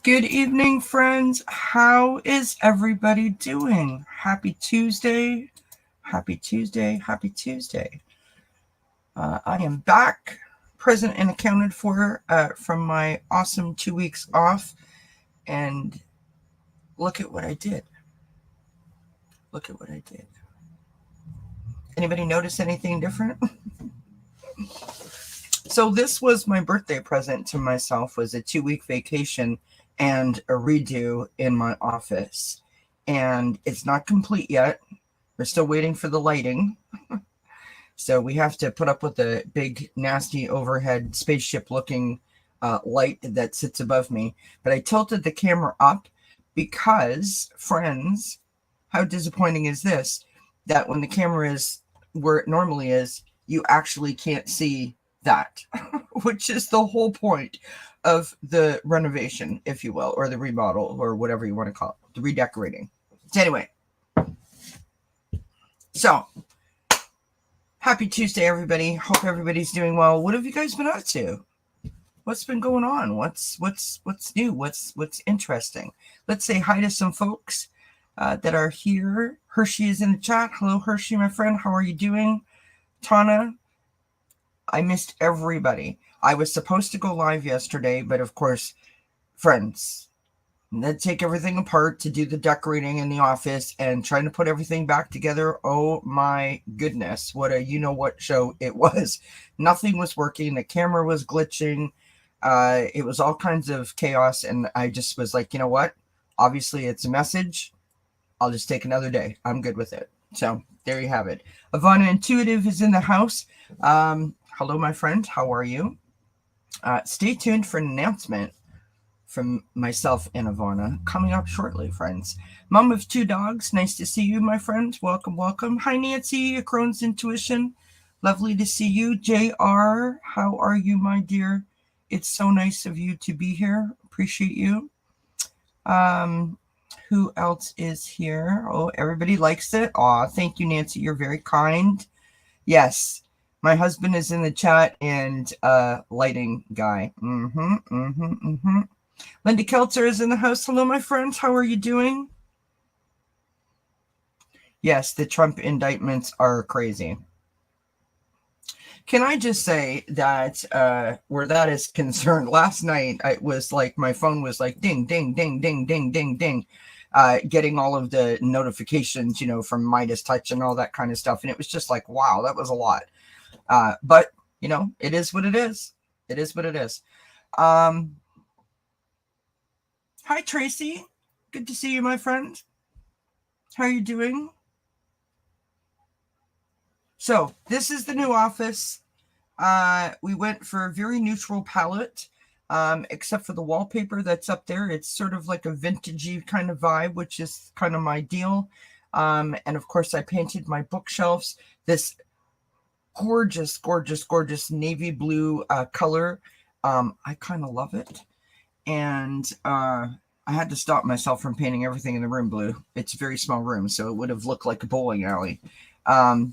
Good evening, friends. How is everybody doing? Happy Tuesday. Happy Tuesday. Happy Tuesday. I am back, present and accounted for from my awesome 2 weeks off. And look at what I did. Look at what I did. Anybody notice anything different? So this was my birthday present to myself, was a 2-week vacation and a redo in my office. And it's not complete yet. We're still waiting for the lighting. So we have to put up with the big, nasty overhead spaceship looking light that sits above me. But I tilted the camera up because, friends, how disappointing is this? That when the camera is where it normally is, you actually can't see that, which is the whole point of the renovation, if you will, or the remodel, or whatever you want to call it, the redecorating. So anyway, so happy Tuesday, everybody. Hope everybody's doing well. What have you guys been up to? What's been going on? What's new? What's interesting? Let's say hi to some folks that are here. Hershey is in the chat. Hello, Hershey, my friend. How are you doing? Tana, I missed everybody. I was supposed to go live yesterday, but of course, friends, then take everything apart to do the decorating in the office and trying to put everything back together. Oh my goodness, what a you-know-what show it was. Nothing was working. The camera was glitching. It was all kinds of chaos, and I just was like, you know what? Obviously, it's a message. I'll just take another day. I'm good with it. So there you have it. Ivana Intuitive is in the house. Hello, my friend. How are you? Stay tuned for an announcement from myself and Ivana coming up shortly, friends. Mom of 2 dogs. Nice to see you, my friend. Welcome, welcome. Hi, Nancy, Crohn's Intuition. Lovely to see you. JR, how are you, my dear? It's so nice of you to be here. Appreciate you. Who else is here? Oh, everybody likes it. Aw, thank you, Nancy. You're very kind. Yes, my husband is in the chat and lighting guy. Linda Keltzer is in the house. Hello, my friends. How are you doing? Yes, the Trump indictments are crazy. Can I just say that where that is concerned, last night it was like my phone was like ding, ding, ding, ding, ding, ding, ding, getting all of the notifications, from Midas Touch and all that kind of stuff. And it was just like, wow, that was a lot. But, it is what it is. It is what it is. Hi, Tracy. Good to see you, my friend. How are you doing? So this is the new office. We went for a very neutral palette, except for the wallpaper that's up there. It's sort of like a vintagey kind of vibe, which is kind of my deal. And of course, I painted my bookshelves this gorgeous, gorgeous, gorgeous navy blue color. I kind of love it. And I had to stop myself from painting everything in the room blue. It's a very small room, so it would have looked like a bowling alley. But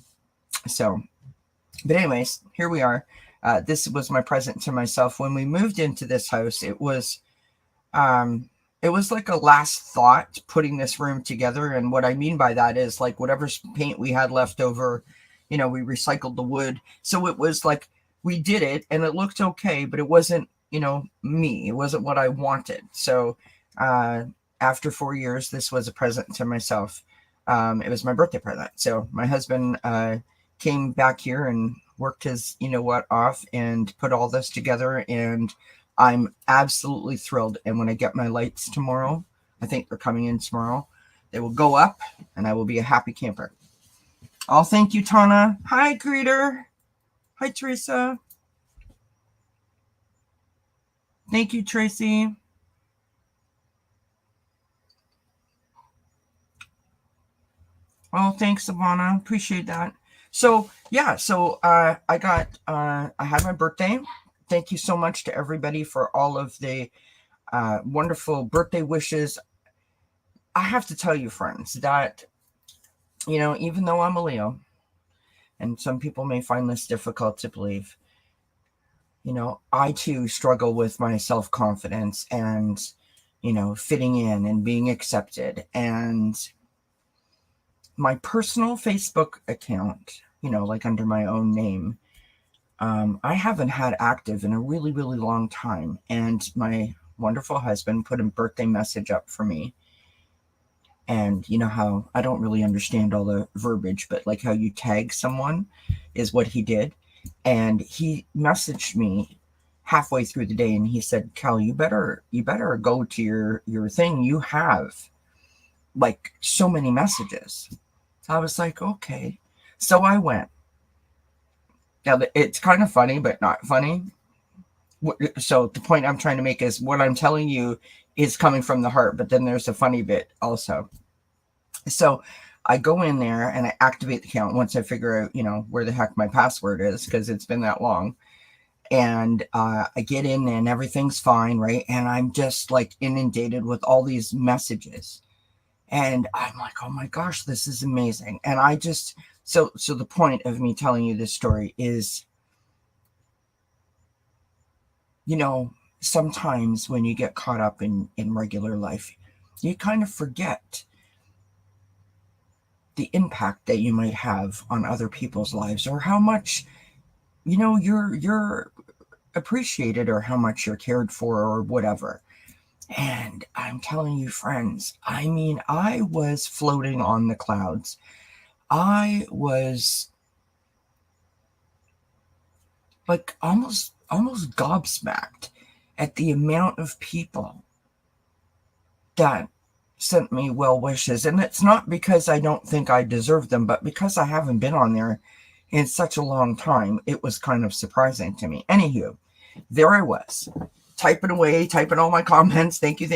anyways, here we are. This was my present to myself. When we moved into this house, it was like a last thought putting this room together. And what I mean by that is like whatever paint we had left over, we recycled the wood. So it was like we did it and it looked okay, but it wasn't, me. It wasn't what I wanted. So after 4 years, this was a present to myself. It was my birthday present. So my husband came back here and worked his off and put all this together, and I'm absolutely thrilled. And when I get my lights tomorrow, I think they're coming in tomorrow, they will go up and I will be a happy camper. Oh, thank you, Tana. Hi, Greeter. Hi, Teresa. Thank you, Tracy. Oh, thanks, Savannah. Appreciate that. So yeah, I had my birthday. Thank you so much to everybody for all of the wonderful birthday wishes. I have to tell you, friends, that, even though I'm a Leo, and some people may find this difficult to believe, I too struggle with my self-confidence and fitting in and being accepted. And my personal Facebook account, like under my own name, I haven't had active in a really, really long time. And my wonderful husband put a birthday message up for me. And you know how I don't really understand all the verbiage, but like how you tag someone is what he did. And he messaged me halfway through the day and he said, Cal, you better go to your thing. You have like so many messages. I was like, okay. So I went. Now, it's kind of funny, but not funny. So the point I'm trying to make is what I'm telling you is coming from the heart, but then there's a funny bit also. So I go in there and I activate the account once I figure out, where the heck my password is, because it's been that long. And I get in and everything's fine, right? And I'm just like inundated with all these messages. And I'm like, oh my gosh, this is amazing. And I just, so the point of me telling you this story is, sometimes when you get caught up in regular life, you kind of forget the impact that you might have on other people's lives, or how much, you're appreciated, or how much you're cared for, or whatever. And I'm telling you, friends, I mean, I was floating on the clouds. I was like almost gobsmacked at the amount of people that sent me well wishes. And it's not because I don't think I deserve them, but because I haven't been on there in such a long time. It was kind of surprising to me. Anywho, there I was, typing away, typing all my comments. Thank you.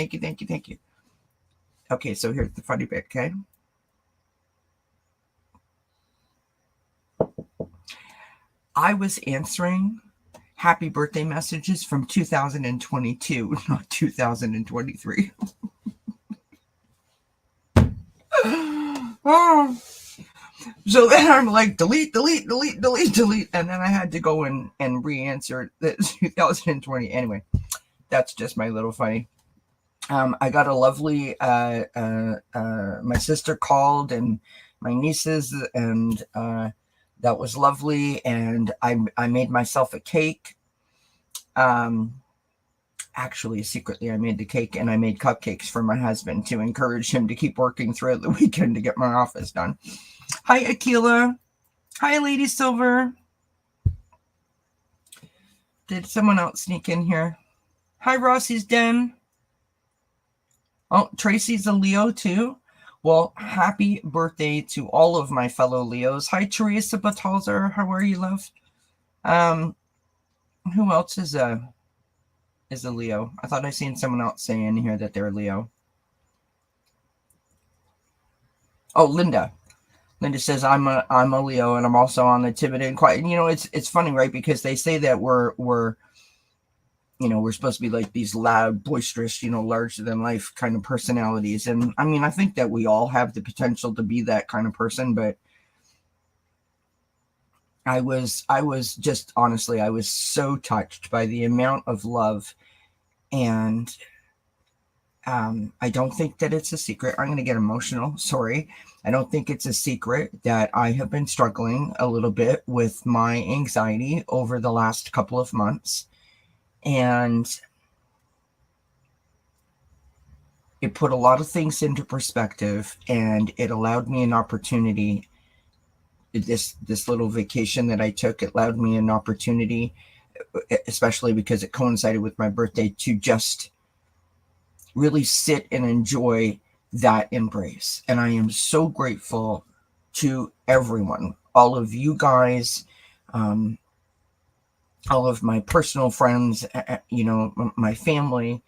Okay, so here's the funny bit, okay? I was answering happy birthday messages from 2022, not 2023. Oh. So then I'm like, delete. And then I had to go and re-answer the 2020. Anyway, that's just my little funny. I got a lovely, my sister called and my nieces, and that was lovely. And I made myself a cake. Actually, secretly, I made the cake, and I made cupcakes for my husband to encourage him to keep working throughout the weekend to get my office done. Hi, Akila. Hi, Lady Silver. Did someone else sneak in here? Hi, Rossi's Den. Oh, Tracy's a Leo too. Well, happy birthday to all of my fellow Leos. Hi, Teresa Batalzer. How are you, love? Who else is a Leo? I thought I seen someone else say in here that they're Leo. Oh, Linda. Linda says I'm a Leo, and I'm also on the timid and quiet. And, it's funny, right? Because they say that we're supposed to be like these loud, boisterous, larger than life kind of personalities. And I mean, I think that we all have the potential to be that kind of person, but I was just, honestly, I was so touched by the amount of love. And I don't think that it's a secret. I'm going to get emotional. Sorry. I don't think it's a secret that I have been struggling a little bit with my anxiety over the last couple of months. And it put a lot of things into perspective, and it allowed me an opportunity. This little vacation that I took, it allowed me an opportunity, especially because it coincided with my birthday, to just really sit and enjoy that embrace. And I am so grateful to everyone, all of you guys, all of my personal friends, my family.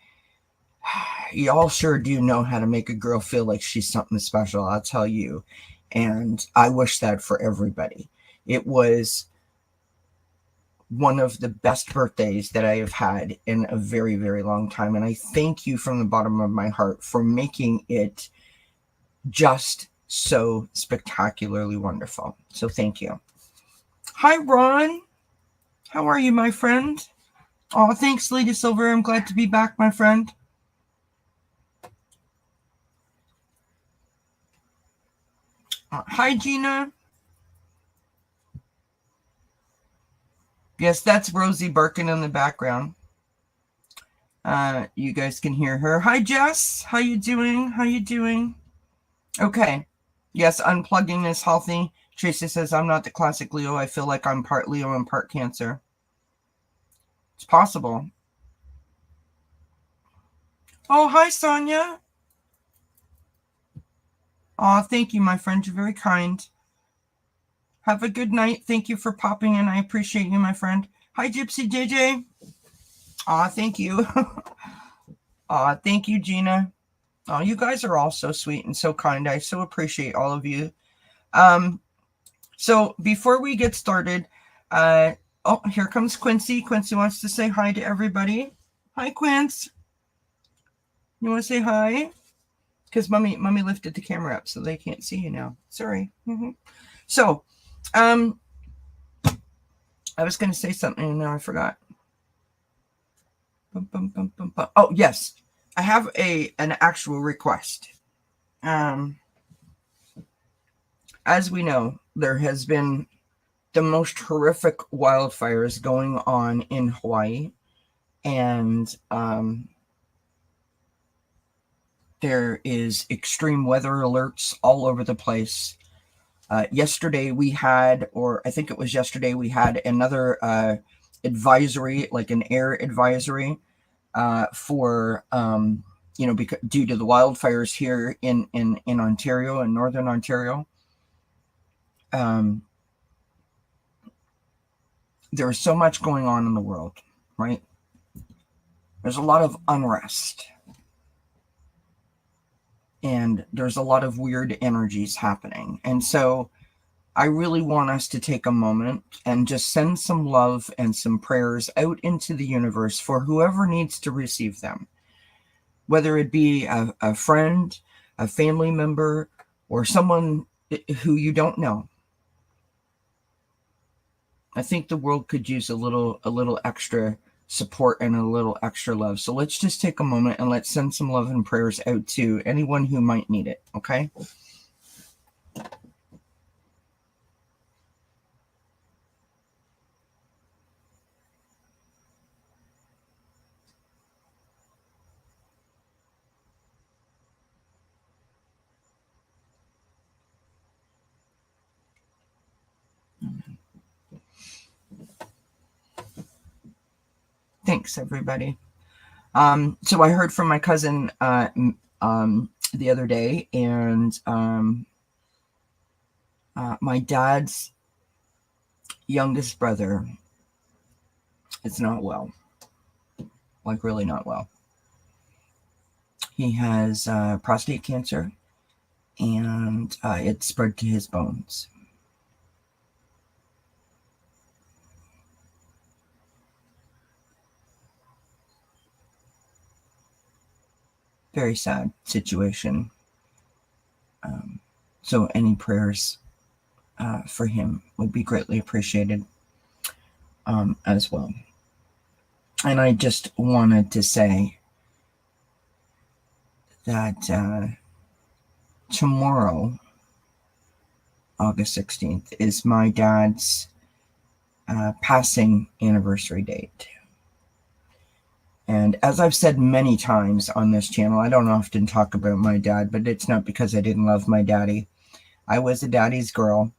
Y'all sure do know how to make a girl feel like she's something special, I'll tell you. And I wish that for everybody. It was one of the best birthdays that I have had in a very, very long time. And I thank you from the bottom of my heart for making it just so spectacularly wonderful. So thank you. Hi, Ron. How are you, my friend? Oh, thanks, Lady Silver. I'm glad to be back, my friend. Hi, Gina. Yes, that's Rosie Birkin in the background. You guys can hear her. Hi, Jess. How you doing? How you doing? Okay. Yes, unplugging is healthy. Tracy says, I'm not the classic Leo. I feel like I'm part Leo and part Cancer. It's possible. Oh, hi, Sonia. Oh, thank you, my friend. You're very kind. Have a good night. Thank you for popping in. I appreciate you, my friend. Hi, Gypsy JJ. Aw, thank you. Aw, thank you, Gina. Oh, you guys are all so sweet and so kind. I so appreciate all of you. So before we get started, oh, here comes Quincy. Quincy wants to say hi to everybody. Hi, Quince. You want to say hi? Because mommy lifted the camera up so they can't see you now. Sorry. So, I was going to say something and now I forgot. Oh, yes. I have an actual request. As we know, there has been the most horrific wildfires going on in Hawaii. And there is extreme weather alerts all over the place. Yesterday we had, or I think it was yesterday, we had another advisory, like an air advisory for, because due to the wildfires here in Ontario, in Northern Ontario. There's so much going on in the world, right? There's a lot of unrest. And there's a lot of weird energies happening. And so I really want us to take a moment and just send some love and some prayers out into the universe for whoever needs to receive them. Whether it be a friend, a family member, or someone who you don't know. I think the world could use a little extra support and a little extra love. So let's just take a moment and let's send some love and prayers out to anyone who might need it, okay? Thanks, everybody. So I heard from my cousin the other day, and my dad's youngest brother is not well, like really not well. He has prostate cancer, and it spread to his bones. Very sad situation. So any prayers for him would be greatly appreciated as well. And I just wanted to say that tomorrow, August 16th, is my dad's passing anniversary date. And as I've said many times on this channel, I don't often talk about my dad, but it's not because I didn't love my daddy. I was a daddy's girl.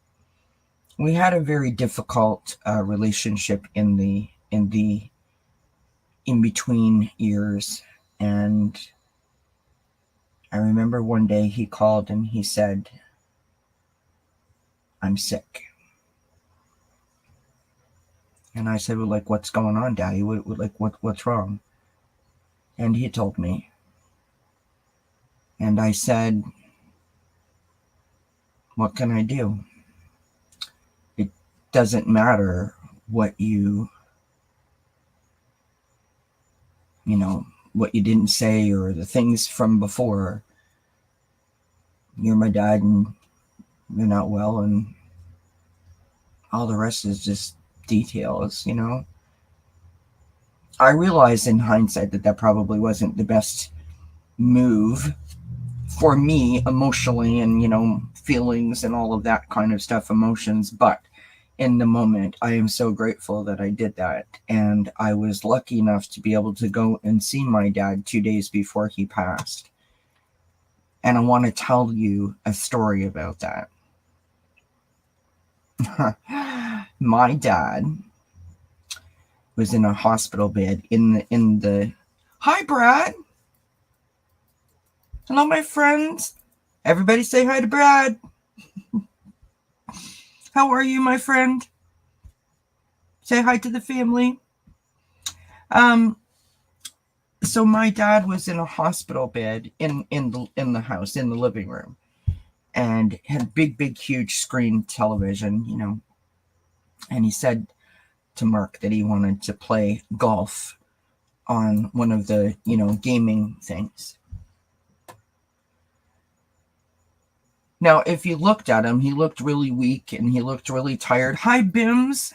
We had a very difficult relationship in the in-between years. And I remember one day he called and he said, "I'm sick." And I said, "Well, like, what's going on, Daddy? What's wrong?" And he told me. And I said, "What can I do? It doesn't matter what what you didn't say or the things from before. You're my dad and you're not well, and all the rest is just details, I realize in hindsight that probably wasn't the best move for me emotionally and, feelings and all of that kind of stuff, emotions. But in the moment, I am so grateful that I did that. And I was lucky enough to be able to go and see my dad 2 days before he passed. And I want to tell you a story about that. My dad was in a hospital bed in the Hi, Brad. Hello, my friends. Everybody say hi to Brad. How are you, my friend? Say hi to the family. So my dad was in a hospital bed in the house, in the living room, and had big, huge screen television, you know. And he said to Mark that he wanted to play golf on one of the, you know, gaming things. Now, if you looked at him, he looked really weak and he looked really tired. Hi, Bims.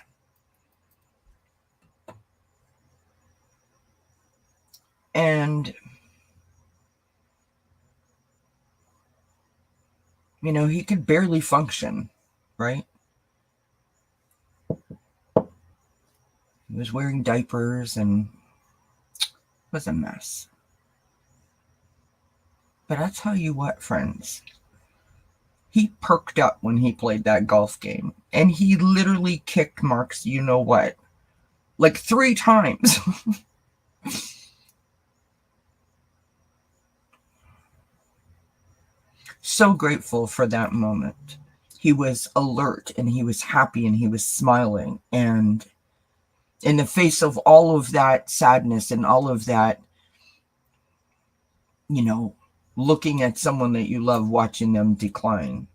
And, you know, he could barely function, right? He was wearing diapers and it was a mess. But I tell you what, friends, he perked up when he played that golf game. And he literally kicked Mark's you know what, like 3 times. So grateful for that moment. He was alert and he was happy and he was smiling. And in the face of all of that sadness and all of that, you know, looking at someone that you love, watching them decline,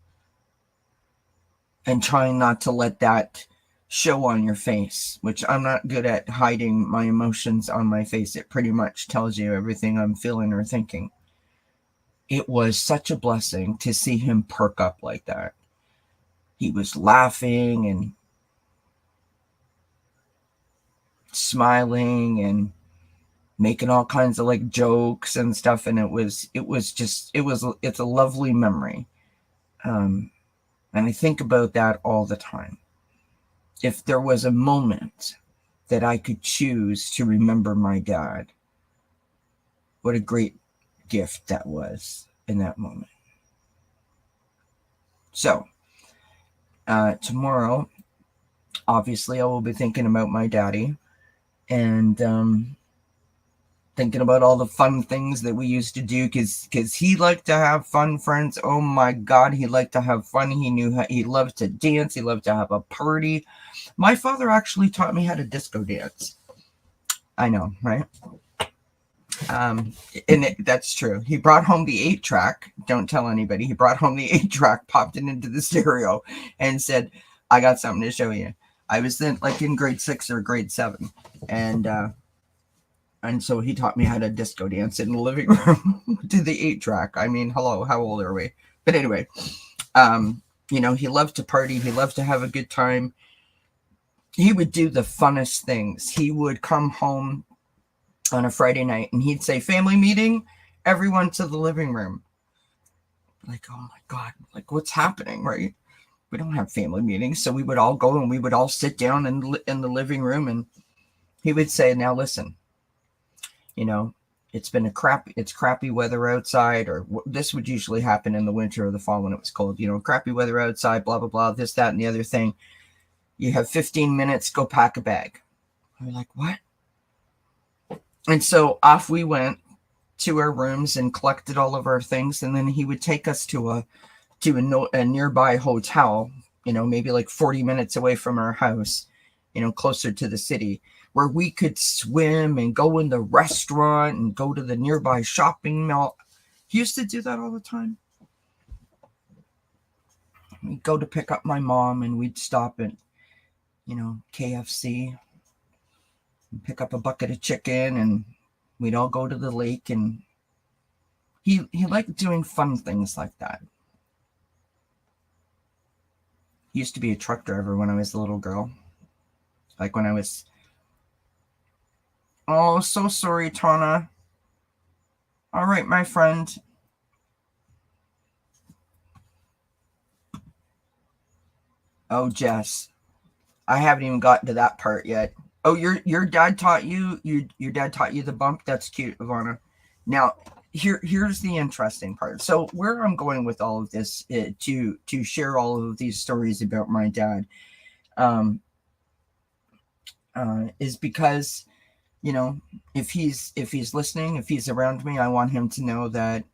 and trying not to let that show on your face, which I'm not good at hiding my emotions on my face. It pretty much tells you everything I'm feeling or thinking. It was such a blessing to see him perk up like that. He was laughing and smiling and making all kinds of like jokes and stuff, and it's a lovely memory. And I think about that all the time. If there was a moment that I could choose to remember my dad, what a great gift that was in that moment. So tomorrow, obviously, I will be thinking about my daddy and thinking about all the fun things that we used to do, because he liked to have fun, friends. Oh my God, he liked to have fun. He loved to dance. He loved to have a party. My father actually taught me how to disco dance. I know, right? That's true. He brought home the 8-track. Don't tell anybody. He brought home the 8-track, popped it into the stereo, and said, "I got something to show you." I was then like in grade 6 or grade 7, and so he taught me how to disco dance in the living room to the 8-track. I mean, hello, how old are we? But anyway, you know, he loved to party. He loved to have a good time. He would do the funnest things. He would come home on a Friday night and he'd say, "Family meeting, everyone to the living room." Like, oh my God, like what's happening, right? We don't have family meetings. So we would all go and we would all sit down in the living room, and he would say, "Now listen, you know, it's crappy weather outside," or this would usually happen in the winter or the fall when it was cold, you know, "Crappy weather outside, blah, blah, blah, this, that, and the other thing. You have 15 minutes, go pack a bag." We're like, "What?" And so off we went to our rooms and collected all of our things. And then he would take us to a nearby hotel, you know, maybe like 40 minutes away from our house, you know, closer to the city, where we could swim and go in the restaurant and go to the nearby shopping mall. He used to do that all the time. We'd go to pick up my mom and we'd stop at, you know, KFC and pick up a bucket of chicken, and we'd all go to the lake. And he liked doing fun things like that. He used to be a truck driver when I was a little girl. Like when I was... Oh, so sorry, Tana. All right, my friend. Oh, Jess, I haven't even gotten to that part yet. Oh, your dad taught you your dad taught you the bump. That's cute, Ivana. Now, here's the interesting part. So where I'm going with all of this, to share all of these stories about my dad, um, is because, you know, if he's listening, if he's around me, I want him to know that,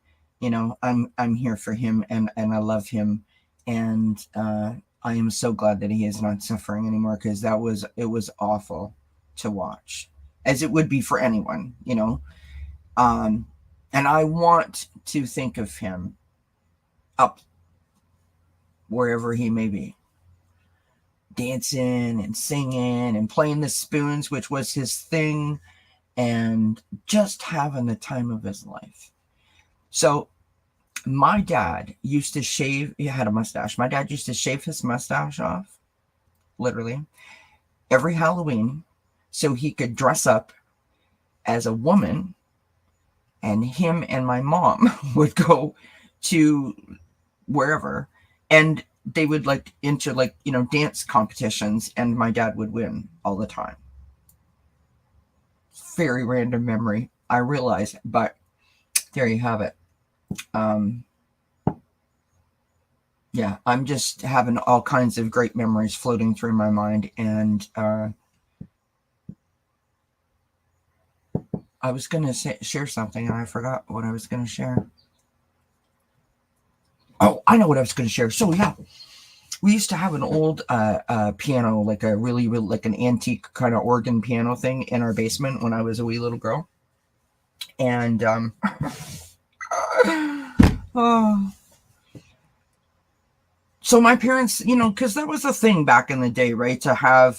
you know, I'm here for him, and I love him, and I am so glad that he is not suffering anymore, because it was awful to watch, as it would be for anyone, you know. Um, and I want to think of him up wherever he may be, dancing and singing and playing the spoons, which was his thing, and just having the time of his life. So my dad used to shave, he had a mustache. My dad used to shave his mustache off, literally, every Halloween, so he could dress up as a woman, and him and my mom would go to wherever, and they would like into, like, you know, dance competitions, and my dad would win all the time. Very random memory, I realize, but there you have it. Yeah, I'm just having all kinds of great memories floating through my mind, and I was going to share something, and I forgot what I was going to share. Oh, I know what I was going to share. So yeah, we used to have an old piano, like a really, really, like an antique kind of organ piano thing in our basement when I was a wee little girl. And oh, so my parents, you know, because that was a thing back in the day, right? To have,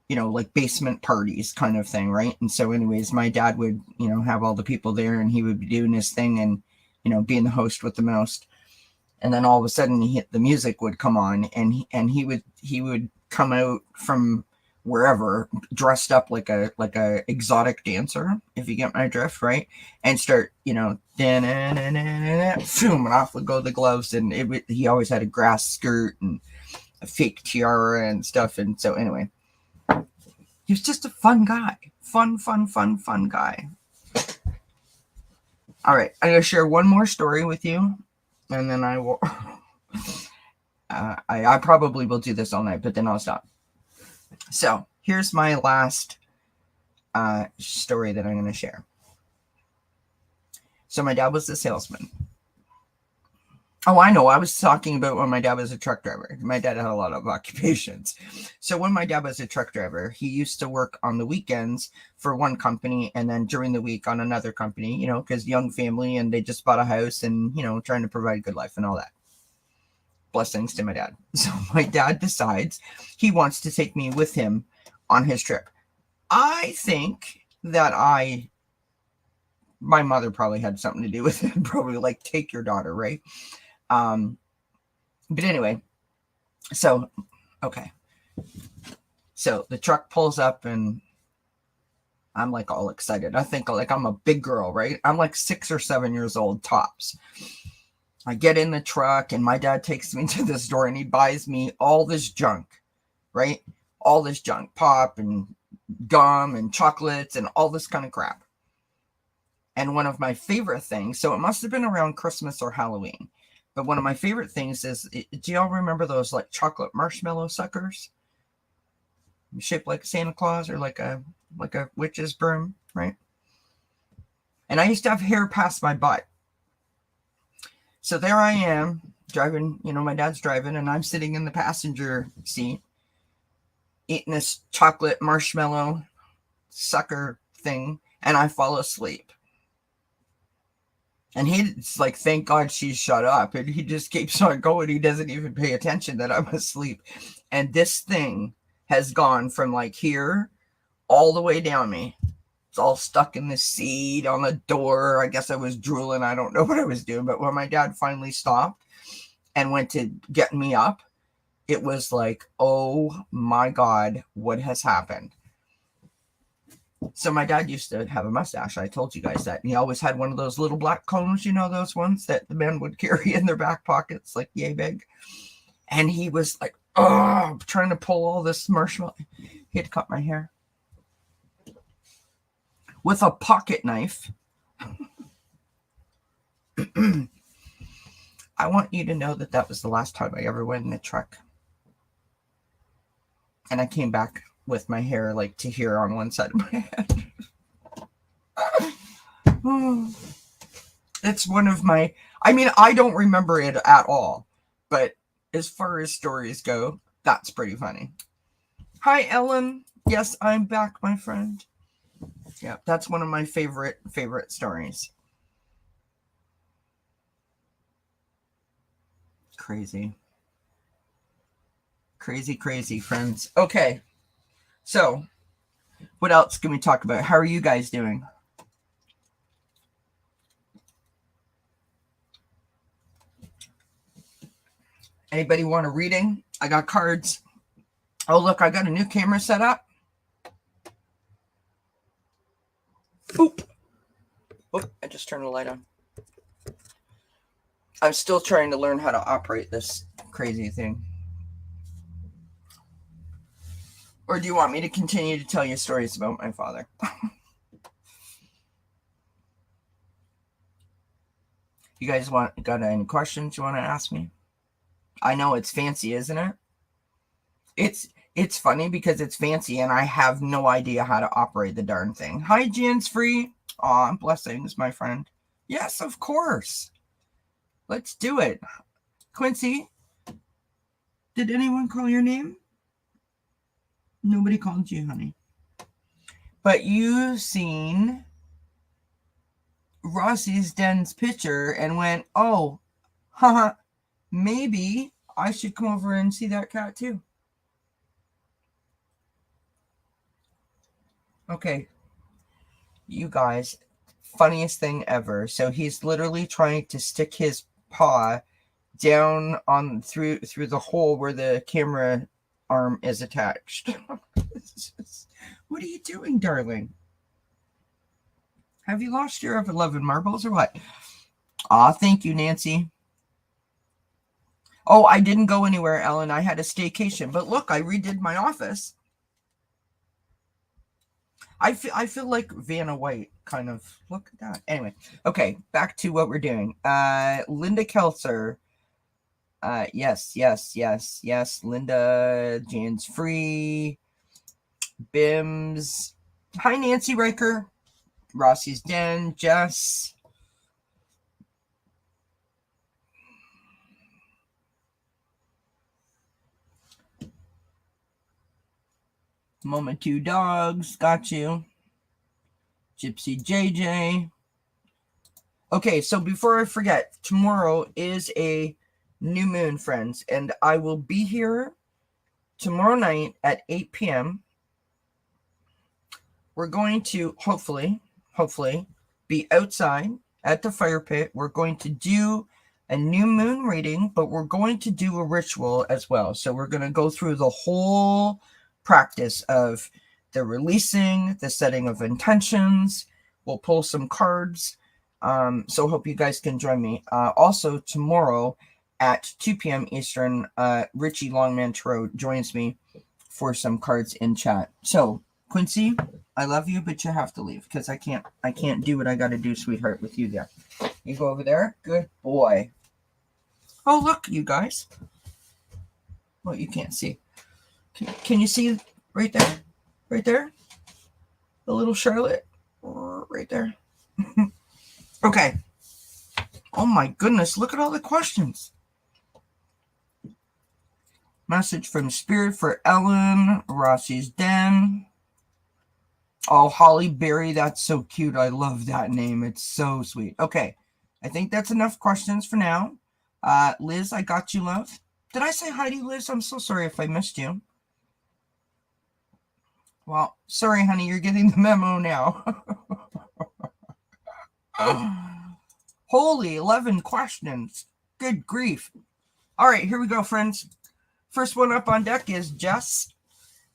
you know, like basement parties kind of thing, right? And so anyways, my dad would, you know, have all the people there, and he would be doing his thing, and, you know, being the host with the most. And then all of a sudden the music would come on, and he would come out from wherever dressed up like a exotic dancer, if you get my drift, right? And start, you know, boom, and off would go the gloves, and he always had a grass skirt and a fake tiara and stuff. And so anyway, he was just a fun guy. Fun guy. All right, I'm going to share one more story with you, and then I will. I probably will do this all night, but then I'll stop. So here's my last story that I'm going to share. So my dad was a salesman. Oh, I know. I was talking about when my dad was a truck driver. My dad had a lot of occupations. So when my dad was a truck driver, he used to work on the weekends for one company, and then during the week on another company, you know, because young family, and they just bought a house, and, you know, trying to provide a good life and all that. Blessings to my dad. So my dad decides he wants to take me with him on his trip. I think that my mother probably had something to do with it. Probably like, take your daughter, right? But anyway, so, okay. So the truck pulls up, and I'm like all excited. I think like I'm a big girl, right? I'm like 6 or 7 years old tops. I get in the truck, and my dad takes me to the store, and he buys me all this junk, right? All this junk, pop and gum and chocolates and all this kind of crap. And one of my favorite things, so it must have been around Christmas or Halloween, but one of my favorite things is, do y'all remember those like chocolate marshmallow suckers? Shaped like Santa Claus, or like a witch's broom, right? And I used to have hair past my butt. So there I am driving, you know, my dad's driving, and I'm sitting in the passenger seat eating this chocolate marshmallow sucker thing, and I fall asleep. And he's like, thank God she's shut up. And he just keeps on going. He doesn't even pay attention that I'm asleep. And this thing has gone from like here all the way down me. It's all stuck in the seat, on the door. I guess I was drooling. I don't know what I was doing. But when my dad finally stopped and went to get me up, it was like, oh my God, what has happened? So my dad used to have a mustache. I told you guys that. And he always had one of those little black cones, you know, those ones that the men would carry in their back pockets, like yay big. And he was like, oh, trying to pull all this marshmallow. He had cut my hair with a pocket knife. I want you to know that that was the last time I ever went in a truck. And I came back with my hair like to here on one side of my head. It's one of my, I mean, I don't remember it at all, but as far as stories go, that's pretty funny. Hi, Ellen. Yes, I'm back, my friend. Yeah, that's one of my favorite stories. Crazy. Crazy, friends. Okay. So, what else can we talk about? How are you guys doing? Anybody want a reading? I got cards. Oh, look, I got a new camera set up. Oop. Oh, I just turned the light on. I'm still trying to learn how to operate this crazy thing. Or do you want me to continue to tell you stories about my father? You guys got any questions you want to ask me? I know it's fancy, isn't it? It's funny because it's fancy and I have no idea how to operate the darn thing. Hi, Jan's free. Aw, blessings, my friend. Yes, of course. Let's do it. Quincy, did anyone call your name? Nobody called you, honey. But you seen Rossi's Den's picture and went, oh, haha, maybe I should come over and see that cat too. Okay. You guys, funniest thing ever. So he's literally trying to stick his paw down on through the hole where the camera arm is attached. What are you doing, darling? Have you lost your 11 marbles or what? Aw, thank you, Nancy. Oh, I didn't go anywhere, Ellen. I had a staycation. But look, I redid my office. I feel like Vanna White, kind of. Look at that. Anyway, okay, back to what we're doing. Linda Kelser. Yes. Linda, Jan's free. Bims. Hi, Nancy Riker. Rossi's Den. Jess. Moment 2 dogs. Got you. Gypsy JJ. Okay, so before I forget, tomorrow is a new moon, friends, and I will be here tomorrow night at 8 p.m. We're going to hopefully be outside at the fire pit. We're going to do a new moon reading, but we're going to do a ritual as well. So we're going to go through the whole practice of the releasing, the setting of intentions. We'll pull some cards. So hope you guys can join me. Also tomorrow at 2 p.m. Eastern, Richie Longman Tarot joins me for some cards in chat. So Quincy, I love you, but you have to leave because I can't do what I got to do, sweetheart, with you there. You go over there. Good boy. Oh, look, you guys. Well, you can't see. Can you see right there? Right there? The little Charlotte? Right there. Okay. Oh my goodness, look at all the questions. Message from Spirit for Ellen. Rossi's Den. Oh, Holly Berry, that's so cute. I love that name. It's so sweet. Okay, I think that's enough questions for now. Liz, I got you, love. Did I say hi to you, Liz? I'm so sorry if I missed you. Well, sorry, honey, you're getting the memo now. Holy 11 questions. Good grief. All right, here we go, friends. First one up on deck is Jess.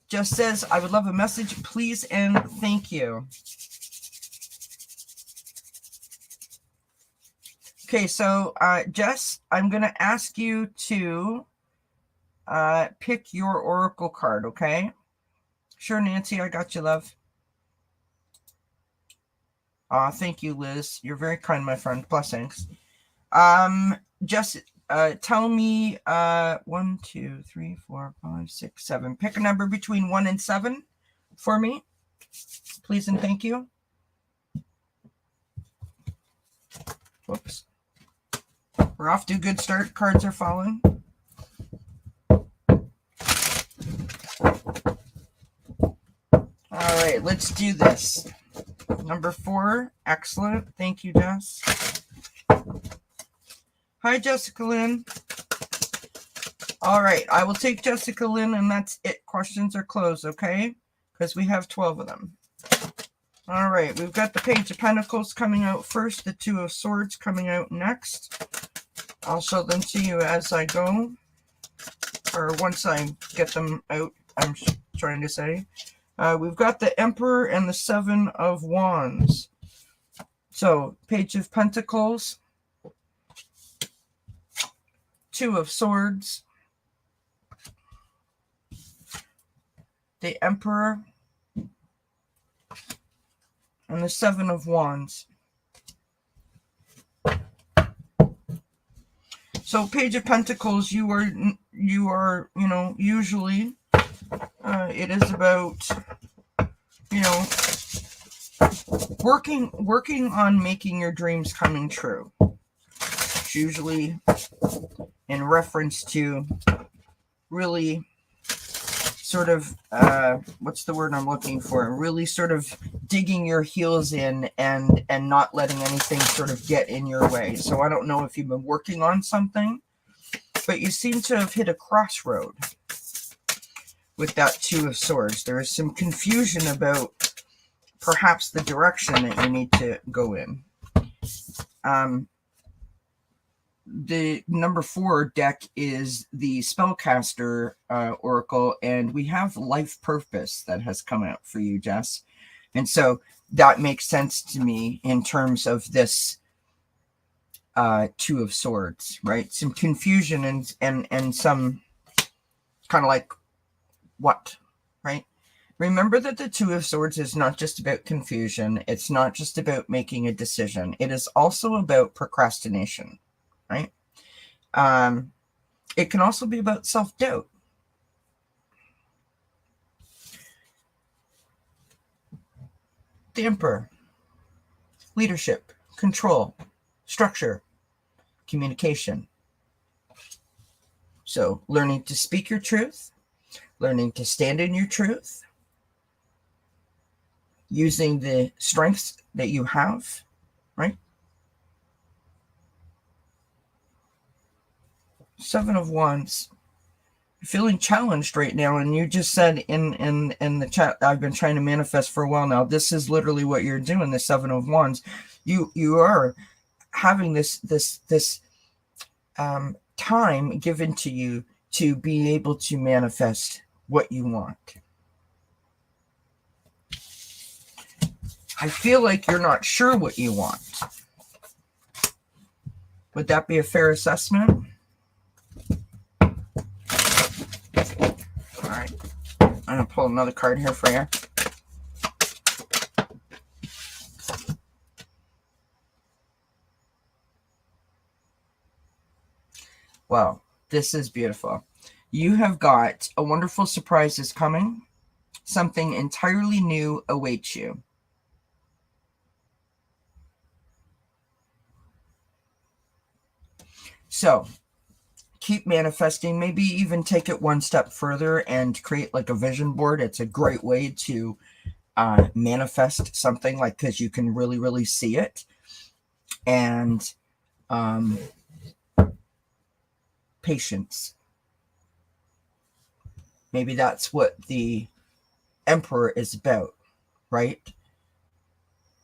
Just says, I would love a message, please, and thank you. Okay, so Jess, I'm going to ask you to pick your oracle card, okay? Sure, Nancy, I got you, love. Thank you, Liz. You're very kind, my friend. Blessings. Just tell me 1, 2, 3, 4, 5, 6, 7. Pick a number between 1 and 7 for me, please and thank you. Whoops. We're off to a good start. Cards are falling. All right, let's do this. Number 4, excellent. Thank you, Jess. Hi, Jessica Lynn. All right, I will take Jessica Lynn, and that's it. Questions are closed, okay? Because we have 12 of them. All right, we've got the Page of Pentacles coming out first, the Two of Swords coming out next. I'll show them to you as I go, or once I get them out, I'm trying to say. We've got the Emperor and the Seven of Wands. So, Page of Pentacles, Two of Swords, the Emperor, and the Seven of Wands. So, Page of Pentacles, you are, usually, it is about, working on making your dreams coming true. It's usually in reference to really sort of, what's the word I'm looking for? Really sort of digging your heels in and not letting anything sort of get in your way. So I don't know if you've been working on something, but you seem to have hit a crossroad with that Two of Swords. There is some confusion about perhaps the direction that you need to go in. The number 4 deck is the Spellcaster Oracle, and we have Life Purpose that has come out for you, Jess. And so that makes sense to me in terms of this Two of Swords, right? Some confusion and some kind of like, what, right? Remember that the Two of Swords is not just about confusion. It's not just about making a decision. It is also about procrastination, right? It can also be about self-doubt. The Emperor. Leadership, control, structure, communication. So, learning to speak your truth, learning to stand in your truth, using the strengths that you have, right? Seven of Wands. You're feeling challenged right now, and you just said in the chat, I've been trying to manifest for a while now. This is literally what you're doing, the Seven of Wands. You are having this time given to you to be able to manifest what you want. I feel like you're not sure what you want. Would that be a fair assessment? All right. I'm going to pull another card here for you. Wow, this is beautiful. You have got a wonderful surprise is coming. Something entirely new awaits you. So, keep manifesting. Maybe even take it one step further and create like a vision board. It's a great way to manifest something, like, because you can really, really see it. And patience. Maybe that's what the Emperor is about, right?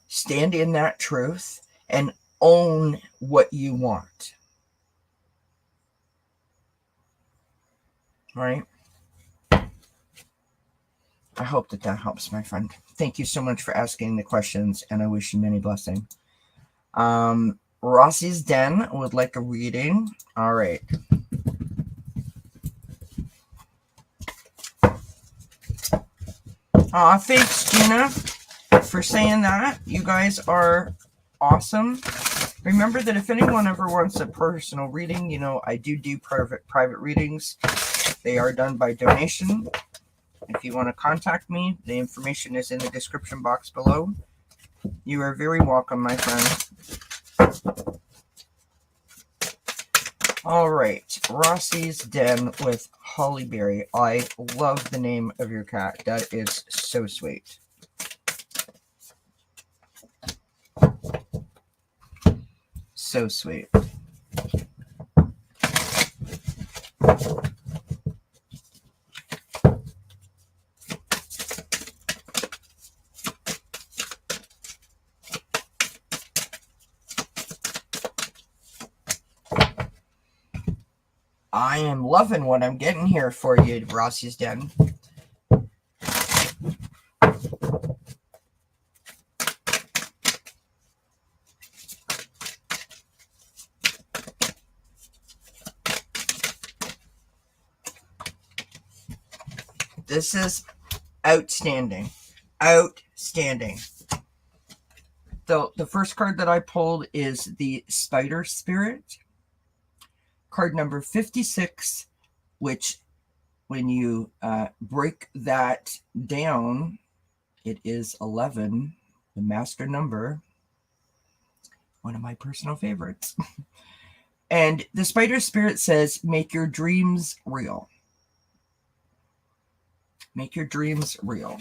Stand in that truth and own what you want. Right? I hope that helps, my friend. Thank you so much for asking the questions, and I wish you many blessings. Rossi's Den would like a reading. All right. Thanks, Gina, for saying that. You guys are awesome. Remember that if anyone ever wants a personal reading, you know, I do private readings. They are done by donation. If you want to contact me, the information is in the description box below. You are very welcome, my friend. All right, Rossi's Den with Hollyberry. I love the name of your cat. That is so sweet. So sweet. I am loving what I'm getting here for you, Rossi's Den. This is outstanding. Outstanding. The first card that I pulled is the Spider Spirit. Card number 56, which when you break that down, it is 11, the master number. One of my personal favorites. And the Spider Spirit says, make your dreams real. Make your dreams real.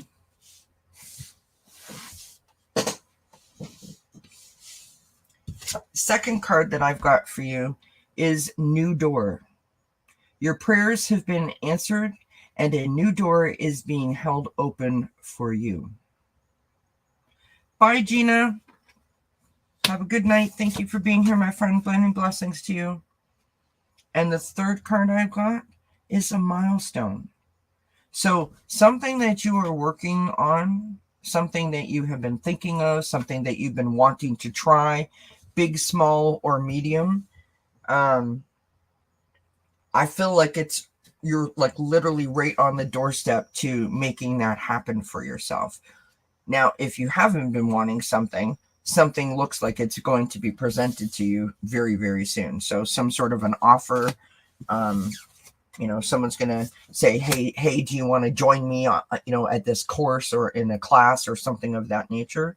Second card that I've got for you is New Door. Your prayers have been answered and a new door is being held open for you. Bye, Gina. Have a good night. Thank you for being here, my friend. Many blessings to you. And the third card I've got is a milestone. So something that you are working on, something that you have been thinking of, something that you've been wanting to try, big, small, or medium. I feel like you're like literally right on the doorstep to making that happen for yourself. Now, if you haven't been wanting something looks like it's going to be presented to you very, very soon. So some sort of an offer, you know, someone's going to say, hey, do you want to join me, you know, at this course or in a class or something of that nature?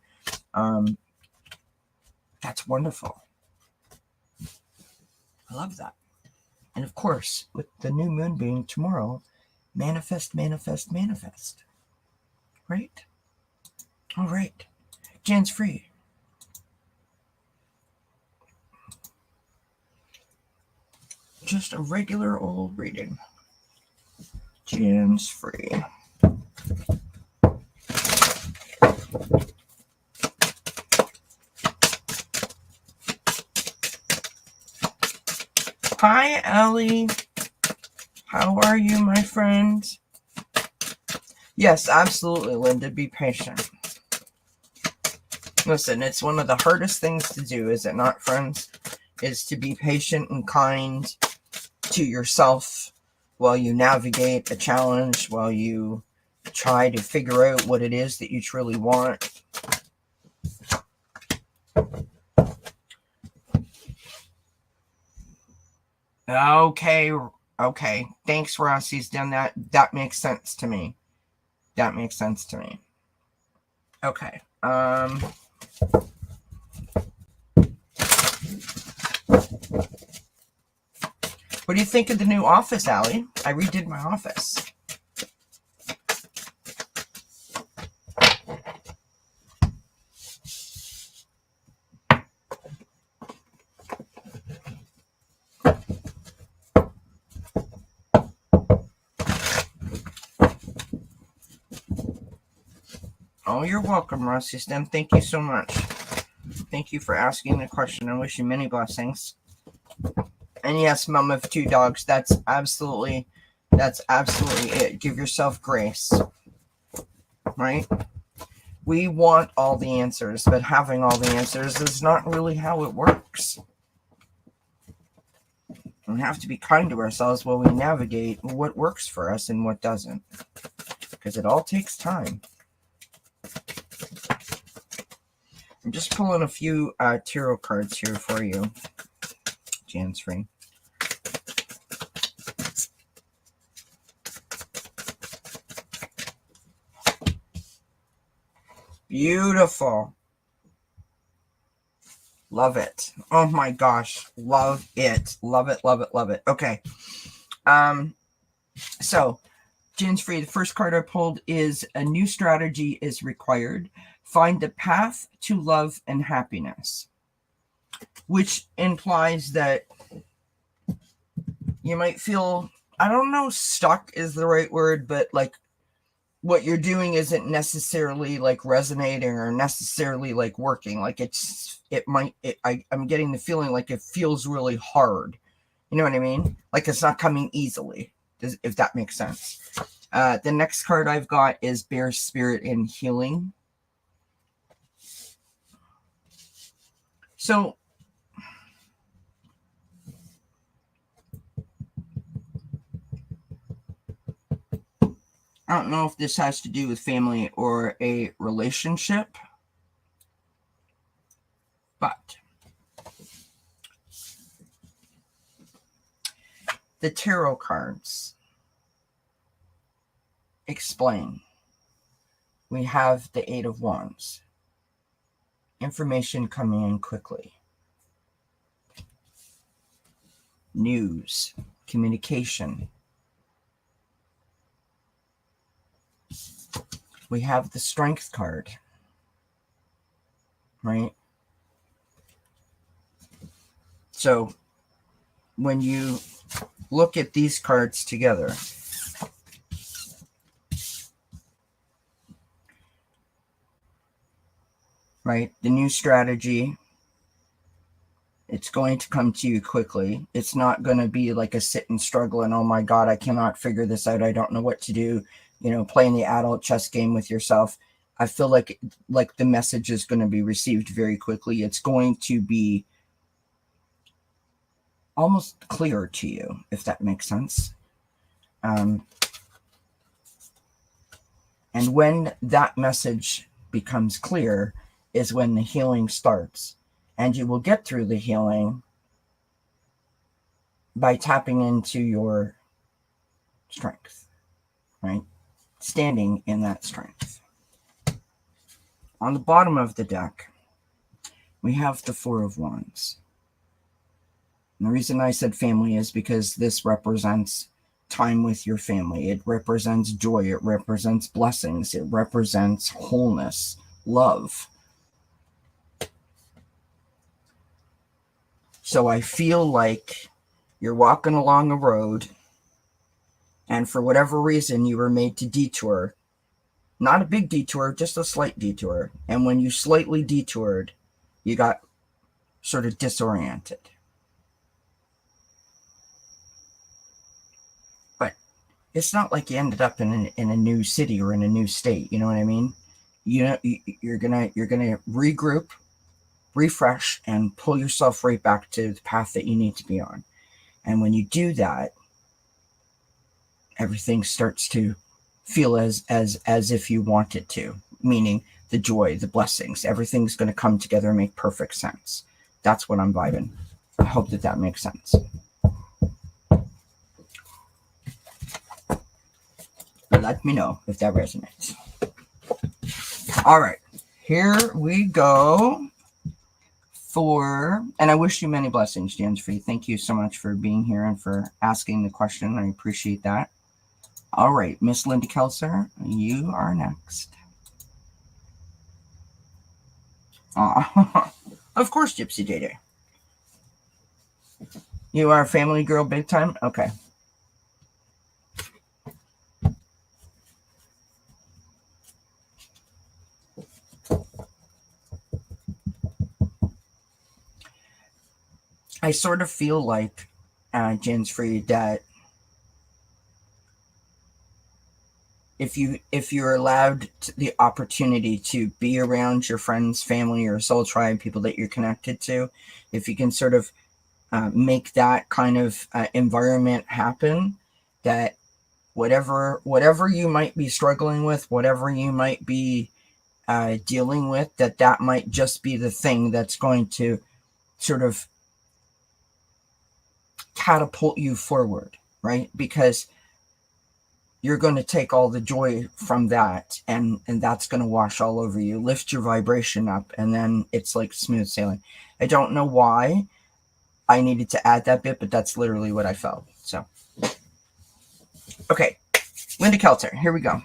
That's wonderful. I love that. And of course, with the new moon being tomorrow, manifest, manifest, manifest. Right? All right. Jan's free. Just a regular old reading. Jan's free. Hi, Ellie. How are you, my friend? Yes, absolutely, Linda. Be patient. Listen, it's one of the hardest things to do, is it not, friends? Is to be patient and kind to yourself while you navigate a challenge, while you try to figure out what it is that you truly want. Okay. Thanks, Rossi's done that. That makes sense to me. Okay. What do you think of the new office, Allie? I redid my office. Oh, you're welcome, Rusty Stem. Thank you so much. Thank you for asking the question. I wish you many blessings. And yes, mom of two dogs. That's absolutely it. Give yourself grace. right? We want all the answers, but having all the answers is not really how it works. We have to be kind to ourselves while we navigate what works for us and what doesn't, because it all takes time. I'm just pulling a few tarot cards here for you, Jan's Free. Beautiful. Love it. Oh my gosh. Love it. Love it. Love it. Love it. Okay. So Jan's Free, the first card I pulled is a new strategy is required. Find the path to love and happiness, which implies that you might feel, I don't know, stuck is the right word, but like what you're doing isn't necessarily like resonating or necessarily like working. Like I'm getting the feeling like it feels really hard. You know what I mean? Like it's not coming easily, if that makes sense. The next card I've got is Bear Spirit and Healing. So I don't know if this has to do with family or a relationship, but the tarot cards explain. We have the Eight of Wands. Information coming in quickly. News, communication. We have the Strength card, right? So when you look at these cards together, right? The new strategy, it's going to come to you quickly. It's not going to be like a sit and struggle and, oh my God, I cannot figure this out. I don't know what to do. You know, playing the adult chess game with yourself. I feel like the message is going to be received very quickly. It's going to be almost clear to you, if that makes sense. And when that message becomes clear is when the healing starts. And you will get through the healing by tapping into your strength, right? Standing in that strength. On the bottom of the deck, we have the Four of Wands. And the reason I said family is because this represents time with your family. It represents joy. It represents blessings. It represents wholeness, love. So I feel like you're walking along a road, and for whatever reason, you were made to detour. Not a big detour, just a slight detour. And when you slightly detoured, you got sort of disoriented. But it's not like you ended up in a new city or in a new state. You know what I mean? You know, you're gonna regroup, refresh, and pull yourself right back to the path that you need to be on. And when you do that, everything starts to feel as if you want it to, meaning the joy, the blessings, everything's going to come together and make perfect sense. That's what I'm vibing. I hope that makes sense. But let me know if that resonates. All right, here we go and I wish you many blessings, Jan's Free. Thank you so much for being here and for asking the question. I appreciate that. All right, Miss Linda Kelser, you are next. Of course, Gypsy Day Day. You are a family girl big time? Okay. I sort of feel like, Jan's Free, that if you're allowed the opportunity to be around your friends, family, your soul tribe, people that you're connected to, if you can sort of make that kind of environment happen, that whatever you might be struggling with, whatever you might be dealing with, that might just be the thing that's going to sort of catapult you forward, right? Because you're going to take all the joy from that, and that's going to wash all over you, lift your vibration up, and then it's like smooth sailing. I don't know why I needed to add that bit, but that's literally what I felt. So, okay, Linda Kelter, here we go.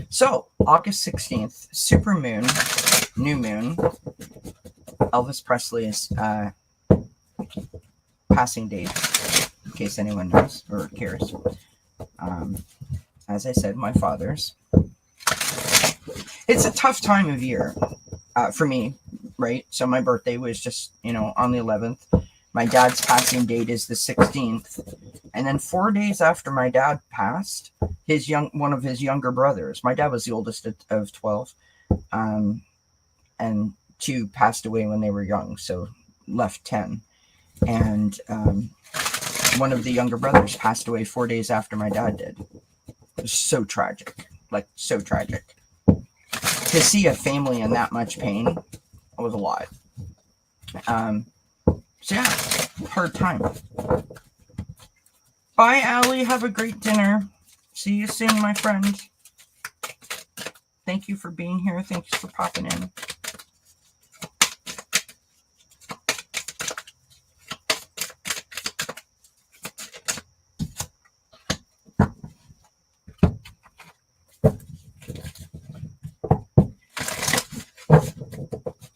So, August 16th, super moon, new moon, Elvis Presley's passing date, in case anyone knows or cares. As I said, my father's. It's a tough time of year for me, right? So my birthday was just, on the 11th. My dad's passing date is the 16th. And then 4 days after my dad passed, one of his younger brothers, my dad was the oldest of 12, and 2 passed away when they were young, so left 10. And one of the younger brothers passed away 4 days after my dad did. It was so tragic, like so tragic. To see a family in that much pain was a lot. So yeah, hard time. Bye, Allie. Have a great dinner. See you soon, my friend. Thank you for being here. Thanks for popping in.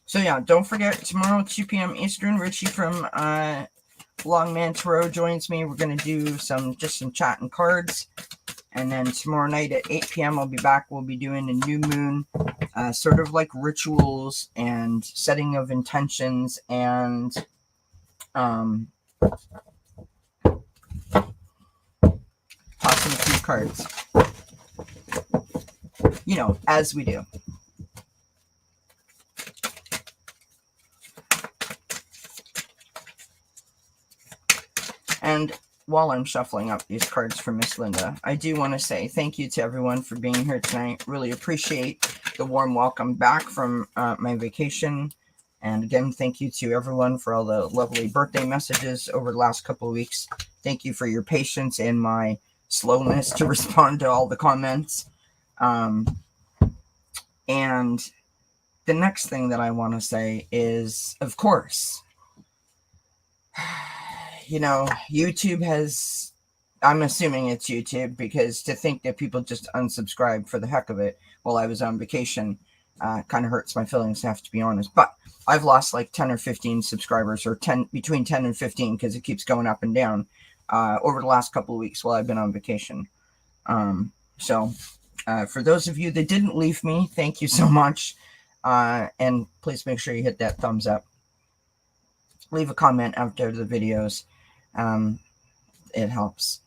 So yeah, don't forget, tomorrow 2 p.m. Eastern, Richie from Longman Tarot joins me. We're going to do some chat and cards. And then tomorrow night at 8 p.m. I'll be back. We'll be doing a new moon, sort of like rituals and setting of intentions and tossing a few cards. As we do. And while I'm shuffling up these cards for Miss Linda, I do want to say thank you to everyone for being here tonight. Really appreciate the warm welcome back from my vacation. And again, thank you to everyone for all the lovely birthday messages over the last couple of weeks. Thank you for your patience and my slowness to respond to all the comments. And the next thing that I want to say is, of course, YouTube has, I'm assuming it's YouTube, because to think that people just unsubscribe for the heck of it while I was on vacation kind of hurts my feelings, I have to be honest. But I've lost like 10 or 15 subscribers, or between 10 and 15, because it keeps going up and down over the last couple of weeks while I've been on vacation. So for those of you that didn't leave me, thank you so much. And please make sure you hit that thumbs up. Leave a comment after the videos. It helps.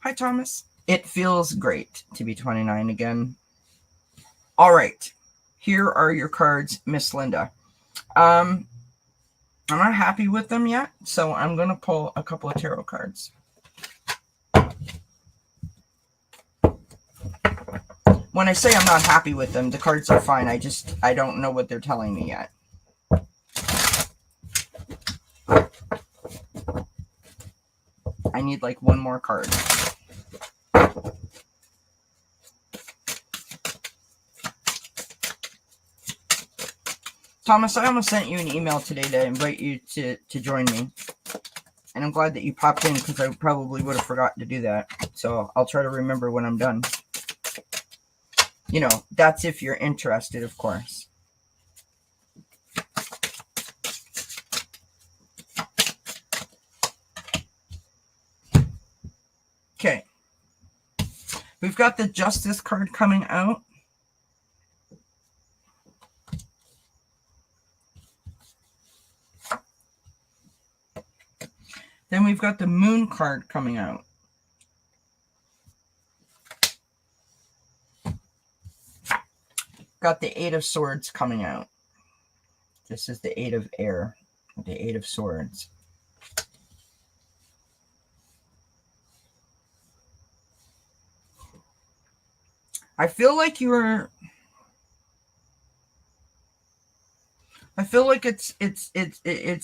Hi, Thomas. It feels great to be 29 again. All right. Here are your cards, Miss Linda. I'm not happy with them yet, so I'm going to pull a couple of tarot cards. When I say I'm not happy with them, the cards are fine. I don't know what they're telling me yet. I need like one more card. Thomas, I almost sent you an email today to invite you to join me. And I'm glad that you popped in, because I probably would have forgotten to do that. So I'll try to remember when I'm done. That's if you're interested, of course. Okay. We've got the Justice card coming out. Then we've got the Moon card coming out. Got the Eight of Swords coming out. This is the Eight of Air, the Eight of Swords. I feel like it's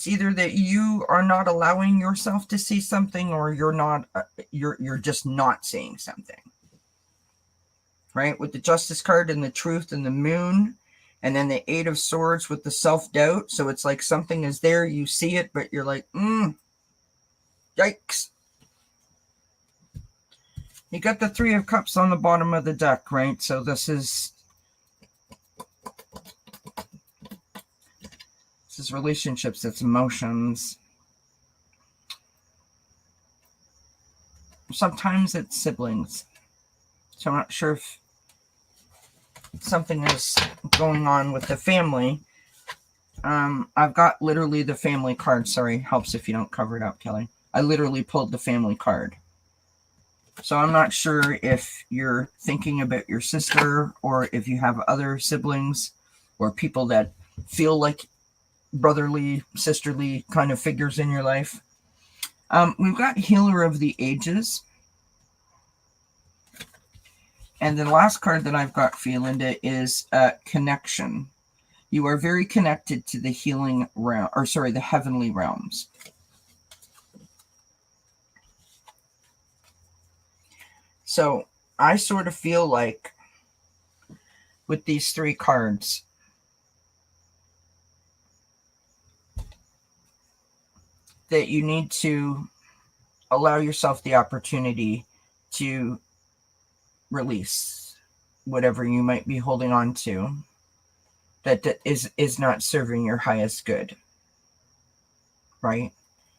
either that you are not allowing yourself to see something, or you're just not seeing something. Right? With the Justice card and the Truth and the Moon, and then the Eight of Swords with the self-doubt. So it's like something is there, you see it, but you're like, yikes. You got the Three of Cups on the bottom of the deck, right? So this is relationships, it's emotions. Sometimes it's siblings. So I'm not sure if something is going on with the family. I've got literally the family card. Sorry, helps if you don't cover it up, Kelly. I literally pulled the family card. So I'm not sure if you're thinking about your sister, or if you have other siblings or people that feel like brotherly, sisterly kind of figures in your life. We've got Healer of the Ages. And the last card that I've got for you, Linda, is Connection. You are very connected to the healing realm, or sorry, the heavenly realms. So I sort of feel like with these three cards, that you need to allow yourself the opportunity to release whatever you might be holding on to that is not serving your highest good, right?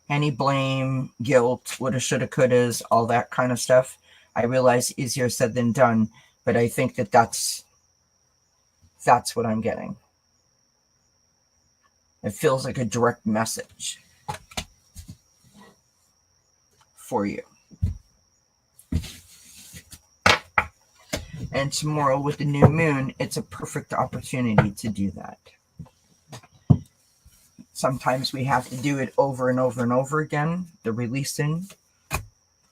Any blame, guilt, woulda, shoulda, couldas, all that kind of stuff. I realize easier said than done, but I think that that's what I'm getting. It feels like a direct message for you. And tomorrow with the new moon, it's a perfect opportunity to do that. Sometimes we have to do it over and over and over again, the releasing,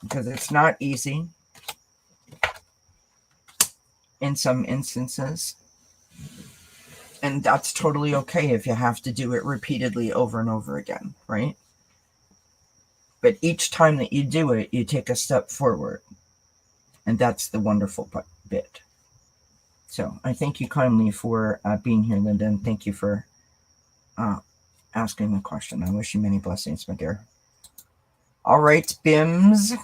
because it's not easy in some instances. And that's totally okay if you have to do it repeatedly over and over again, right? But each time that you do it, you take a step forward. And that's the wonderful bit. So I thank you kindly for being here, Linda, and thank you for asking the question. I wish you many blessings, my dear. All right, Bims.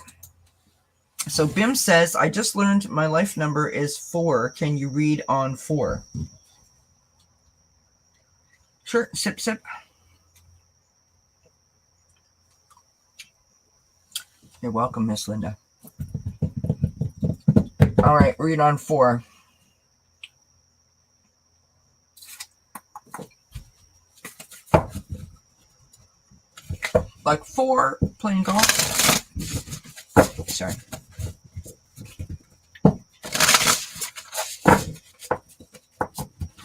So Bim says, I just learned my life number is 4. Can you read on 4? Sure. Sip, sip. You're welcome, Miss Linda. All right, read on 4. Like 4, playing golf. Sorry.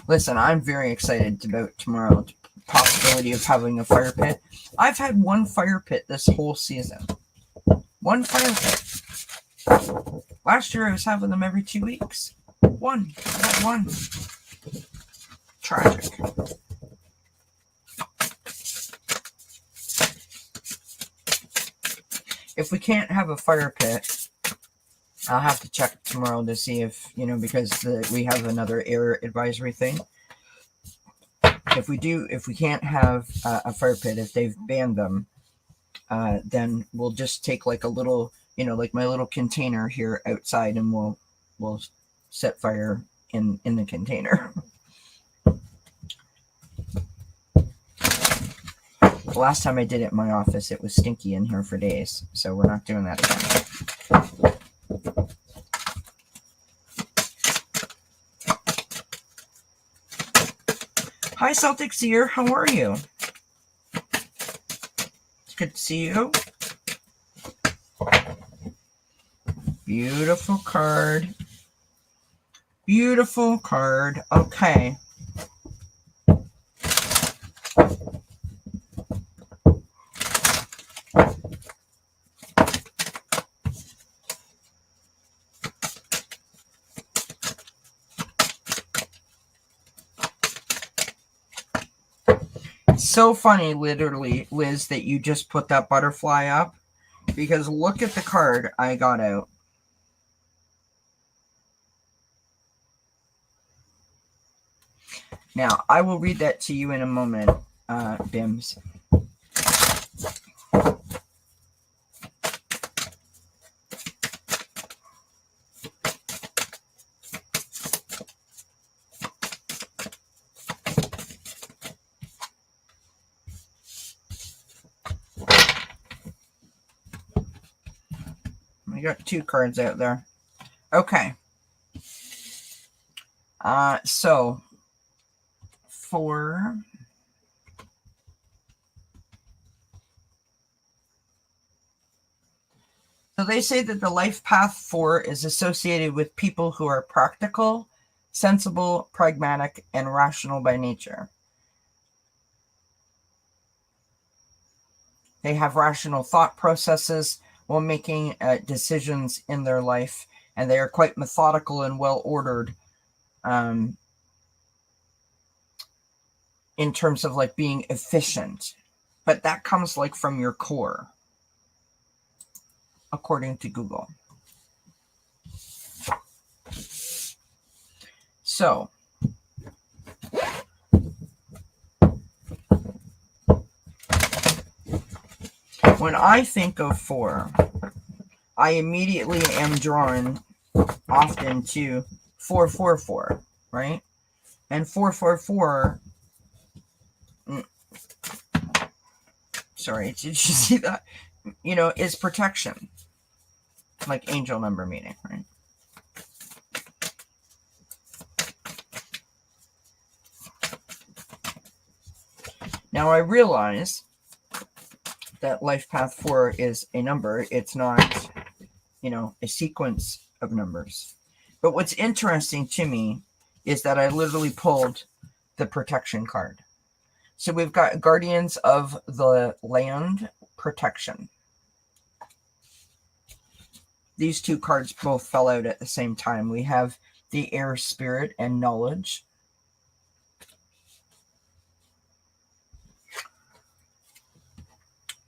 Listen, I'm very excited about tomorrow. The possibility of having a fire pit. I've had one fire pit this whole season. One fire pit. Last year I was having them every 2 weeks. One. I had one. Tragic. If we can't have a fire pit, I'll have to check tomorrow to see if, because we have another air advisory thing. If we can't have a fire pit, if they've banned them, then we'll just take like a little, like my little container here outside, and we'll set fire in the container. The last time I did it in my office, it was stinky in here for days, so we're not doing that again. Hi, Celtic Seer. How are you? It's good to see you. Beautiful card. Beautiful card. Okay. So funny, literally, Liz, that you just put that butterfly up, because look at the card I got out. Now, I will read that to you in a moment, Bims. I got two cards out there. Okay. So for so they say that the life path 4 is associated with people who are practical, sensible, pragmatic, and rational by nature. They have rational thought processes while making decisions in their life, and they are quite methodical and well-ordered in terms of like being efficient. But that comes like from your core, according to Google. So, when I think of 4, I immediately am drawn often to 444, right? And 444, sorry, did you see that? You know, is protection, like angel number meaning, right? Now I realize that life path 4 is a number. It's not, you know, a sequence of numbers. But what's interesting to me is that I literally pulled the protection card. So we've got Guardians of the Land, protection. These two cards both fell out at the same time. We have the Air Spirit and knowledge.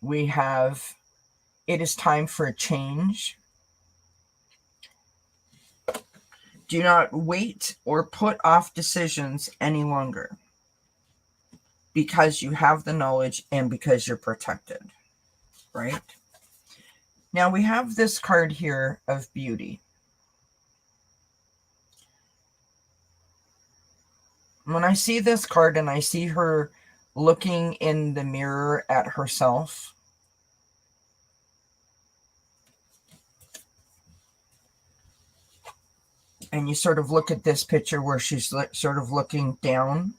We have It is time for a change. Do not wait or put off decisions any longer, because you have the knowledge and because you're protected, right? Now we have this card here of beauty. When I see this card and I see her looking in the mirror at herself, and you sort of look at this picture where she's sort of looking down,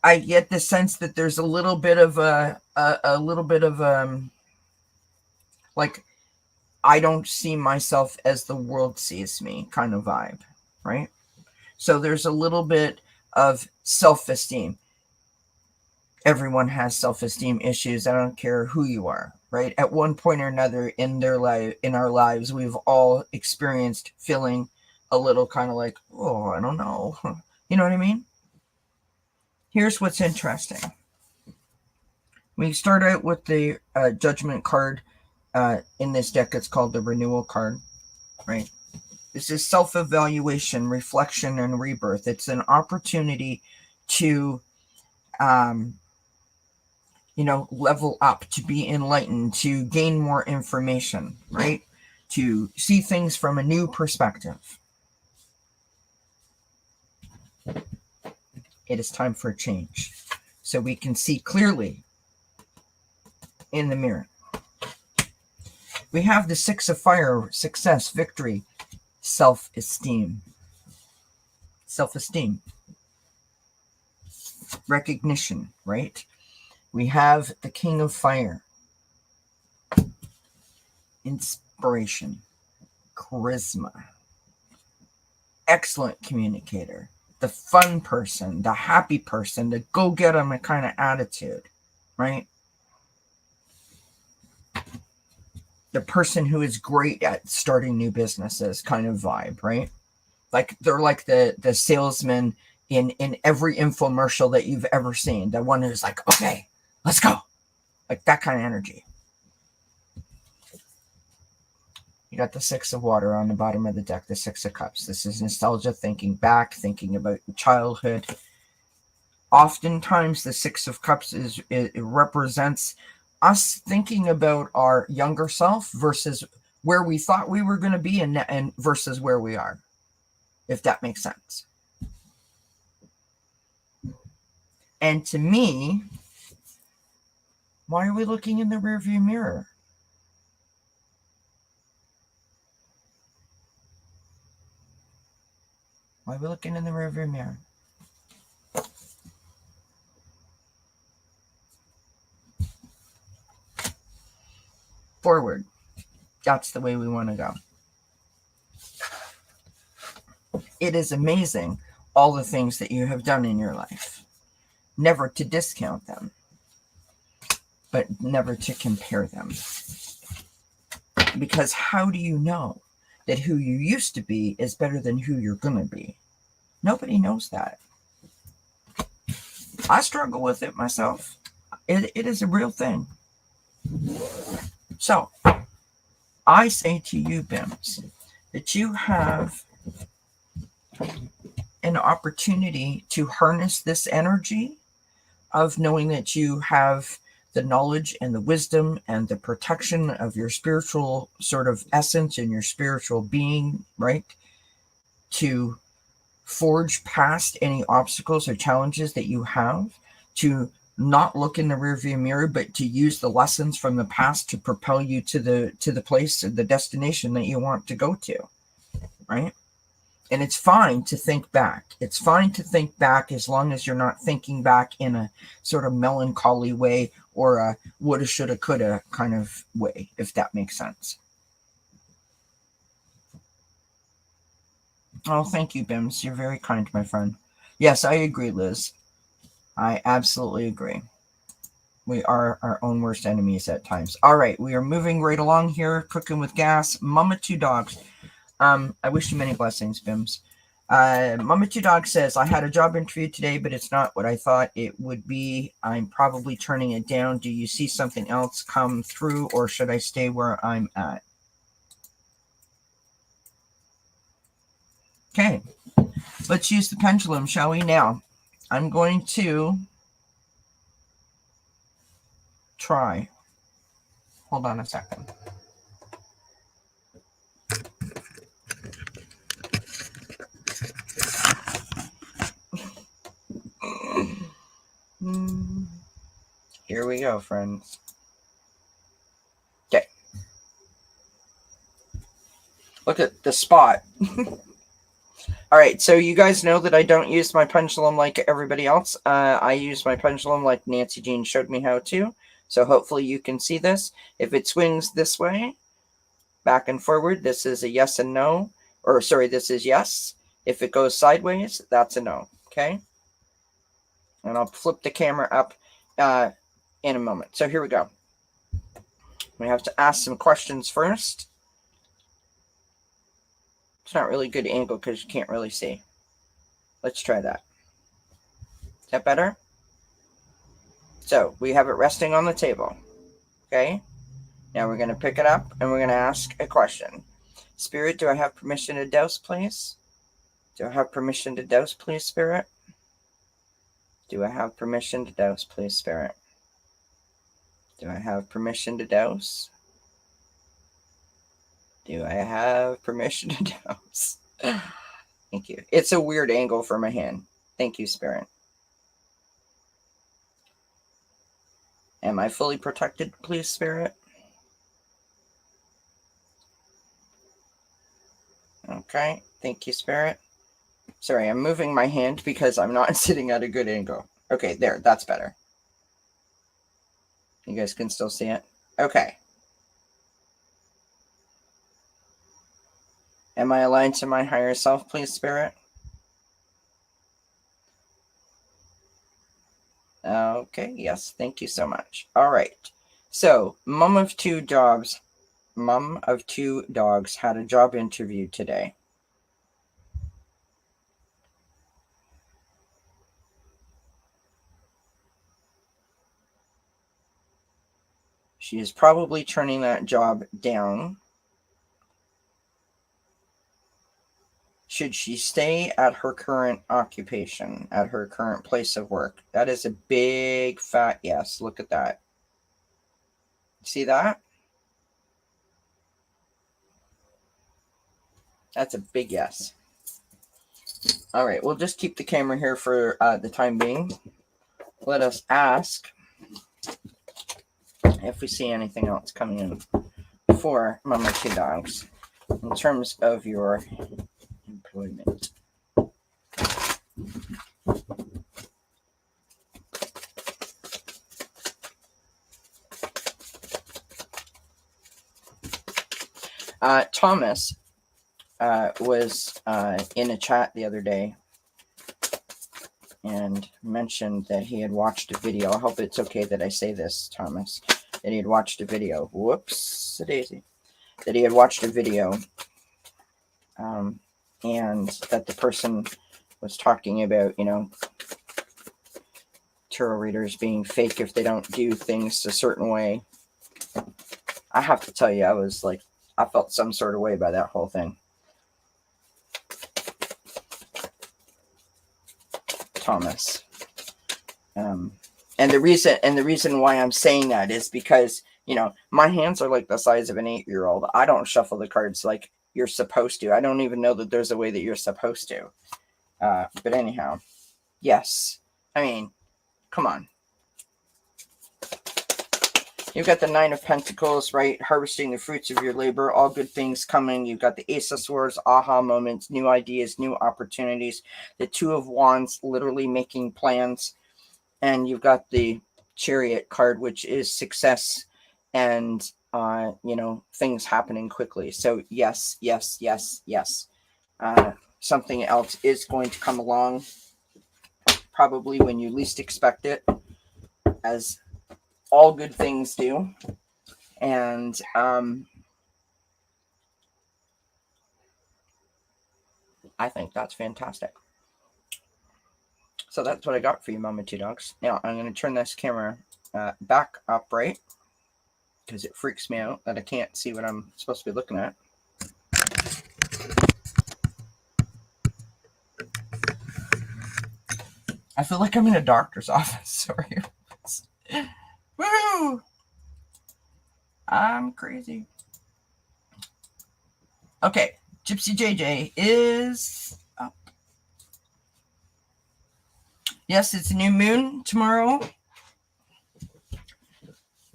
I get the sense that there's a little bit of like, I don't see myself as the world sees me kind of vibe, right? So there's a little bit of self-esteem. Everyone has self-esteem issues. I don't care who you are, right? At one point or another in our lives, we've all experienced feeling a little kind of like, oh, I don't know. You know what I mean? Here's what's interesting. We start out with the Judgment card. In this deck, it's called the Renewal card, right? This is self-evaluation, reflection, and rebirth. It's an opportunity to, level up, to be enlightened, to gain more information, right? To see things from a new perspective. It is time for a change, so we can see clearly in the mirror. We have the Six of Fire, success, victory, self-esteem. Self-esteem. Recognition, right? We have the King of Fire. Inspiration. Charisma. Excellent communicator. The fun person. The happy person. The go-get-em kind of attitude. Right? The person who is great at starting new businesses kind of vibe, right? Like they're like the salesman in every infomercial that you've ever seen. The one who's like, okay, let's go. Like that kind of energy. You got the Six of Water on the bottom of the deck, the Six of Cups. This is nostalgia, thinking back, thinking about childhood. Oftentimes the Six of Cups it represents us thinking about our younger self versus where we thought we were going to be and versus where we are, if that makes sense. And to me, why are we looking in the rearview mirror? Why are we looking in the rearview mirror? Forward. That's the way we want to go. It is amazing all the things that you have done in your life. Never to discount them, but never to compare them. Because how do you know that who you used to be is better than who you're going to be? Nobody knows that. I struggle with it myself. It is a real thing. So, I say to you, Bims, that you have an opportunity to harness this energy of knowing that you have the knowledge and the wisdom and the protection of your spiritual sort of essence and your spiritual being, right? To forge past any obstacles or challenges that you have, to not look in the rearview mirror, but to use the lessons from the past to propel you to the place, the destination that you want to go to, right? And it's fine to think back. It's fine to think back as long as you're not thinking back in a sort of melancholy way or a woulda, shoulda, coulda kind of way, if that makes sense. Oh, thank you, Bims. You're very kind, my friend. Yes, I agree, Liz. I absolutely agree. We are our own worst enemies at times. All right, we are moving right along here, cooking with gas. Mama Two Dogs. I wish you many blessings, Bims. Mama Two Dogs says, I had a job interview today, but it's not what I thought it would be. I'm probably turning it down. Do you see something else come through, or should I stay where I'm at? Okay, let's use the pendulum, shall we? Now, I'm going to try. Hold on a second. Here we go, friends. Okay. Look at the spot. All right, so you guys know that I don't use my pendulum like everybody else. I use my pendulum like Nancy Jean showed me how to. So hopefully you can see this. If it swings this way, back and forward, this is a yes and no. Or sorry, this is yes. If it goes sideways, that's a no. Okay? And I'll flip the camera up in a moment. So here we go. We have to ask some questions first. It's not really a good angle because you can't really see. Let's try that. Is that better? So we have it resting on the table. Okay? Now we're going to pick it up and we're going to ask a question. Spirit, do I have permission to dose, please? Do I have permission to dose, please, Spirit? Do I have permission to dose, please, Spirit? Do I have permission to dose? Do I have permission to dose? Thank you. It's a weird angle for my hand. Thank you, Spirit. Am I fully protected, please, Spirit? Okay. Thank you, Spirit. Sorry, I'm moving my hand because I'm not sitting at a good angle. Okay, there. That's better. You guys can still see it? Okay. Am I aligned to my higher self, please, Spirit? Okay, yes, thank you so much. All right. So, mom of two dogs had a job interview today. She is probably turning that job down. Should she stay at her current occupation, at her current place of work? That is a big fat yes. Look at that. See that? That's a big yes. All right, we'll just keep the camera here for the time being. Let us ask if we see anything else coming in for Mama Two Dogs in terms of your employment. Thomas was in a chat the other day and mentioned that he had watched a video. I hope it's okay that I say this, Thomas. That he had watched a video. Whoops, daisy. That he had watched a video, and that the person was talking about, tarot readers being fake if they don't do things a certain way. I have to tell you, I felt some sort of way by that whole thing. Thomas. And the reason why I'm saying that is because, my hands are like the size of an 8-year-old. I don't shuffle the cards like you're supposed to. I don't even know that there's a way that you're supposed to. But anyhow, yes. I mean, come on. You've got the Nine of Pentacles, right? Harvesting the fruits of your labor, all good things coming. You've got the Ace of Swords, aha moments, new ideas, new opportunities. The Two of Wands, literally making plans. And you've got the Chariot card, which is success and, things happening quickly. So yes, yes, yes, yes. Something else is going to come along, probably when you least expect it, as all good things do. And I think that's fantastic. So that's what I got for you, Mama Two Dogs. Now I'm going to turn this camera back upright because it freaks me out that I can't see what I'm supposed to be looking at. I feel like I'm in a doctor's office. Sorry. Woo! I'm crazy. Okay, Gypsy JJ is up. Yes, it's a new moon tomorrow.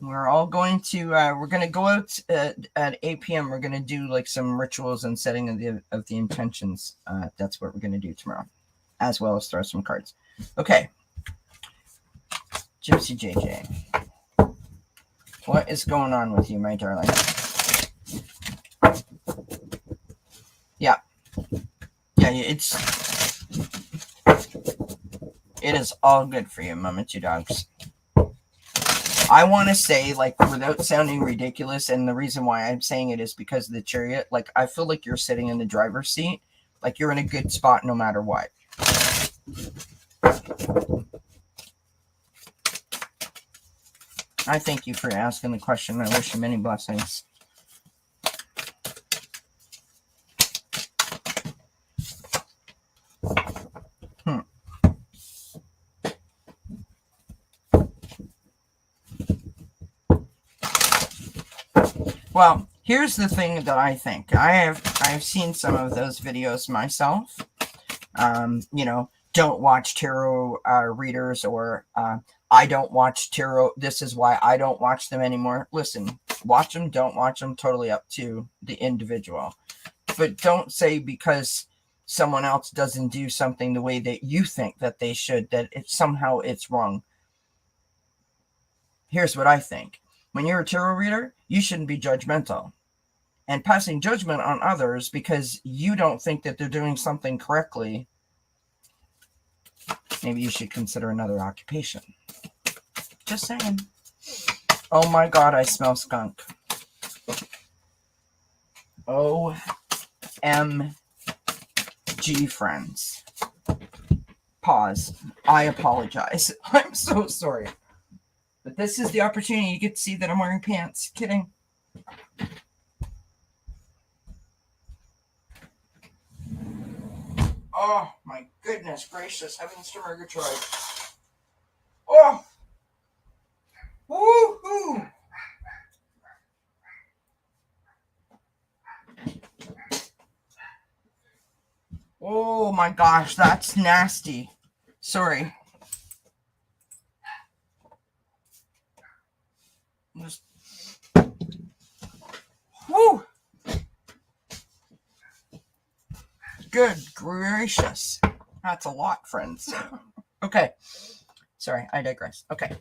We're all going to, we're going to go out at 8 p.m. We're going to do like some rituals and setting of the intentions. That's what we're going to do tomorrow, as well as throw some cards. Okay. Gypsy JJ. What is going on with you, my darling? Yeah. Yeah, it is all good for you, Mama Two Dogs. I want to say, like, without sounding ridiculous, and the reason why I'm saying it is because of the Chariot, like, I feel like you're sitting in the driver's seat. Like, you're in a good spot no matter what. I thank you for asking the question. I wish you many blessings. Well, here's the thing that I think. I've seen some of those videos myself. Don't watch tarot readers, or I don't watch tarot. This is why I don't watch them anymore. Listen, watch them, don't watch them, totally up to the individual. But don't say because someone else doesn't do something the way that you think that they should, that somehow it's wrong. Here's what I think. When you're a tarot reader, you shouldn't be judgmental and passing judgment on others because you don't think that they're doing something correctly. Maybe you should consider another occupation. Just saying. Oh my God, I smell skunk. OMG, friends. Pause. I apologize. I'm so sorry. But this is the opportunity you get to see that I'm wearing pants. Kidding. Oh my goodness gracious. Heavens to Murgatroyd. Oh! Woo-hoo! Oh my gosh, that's nasty. Sorry. Just... Woo! Good gracious. That's a lot, friends. Okay. Sorry, I digress. Okay.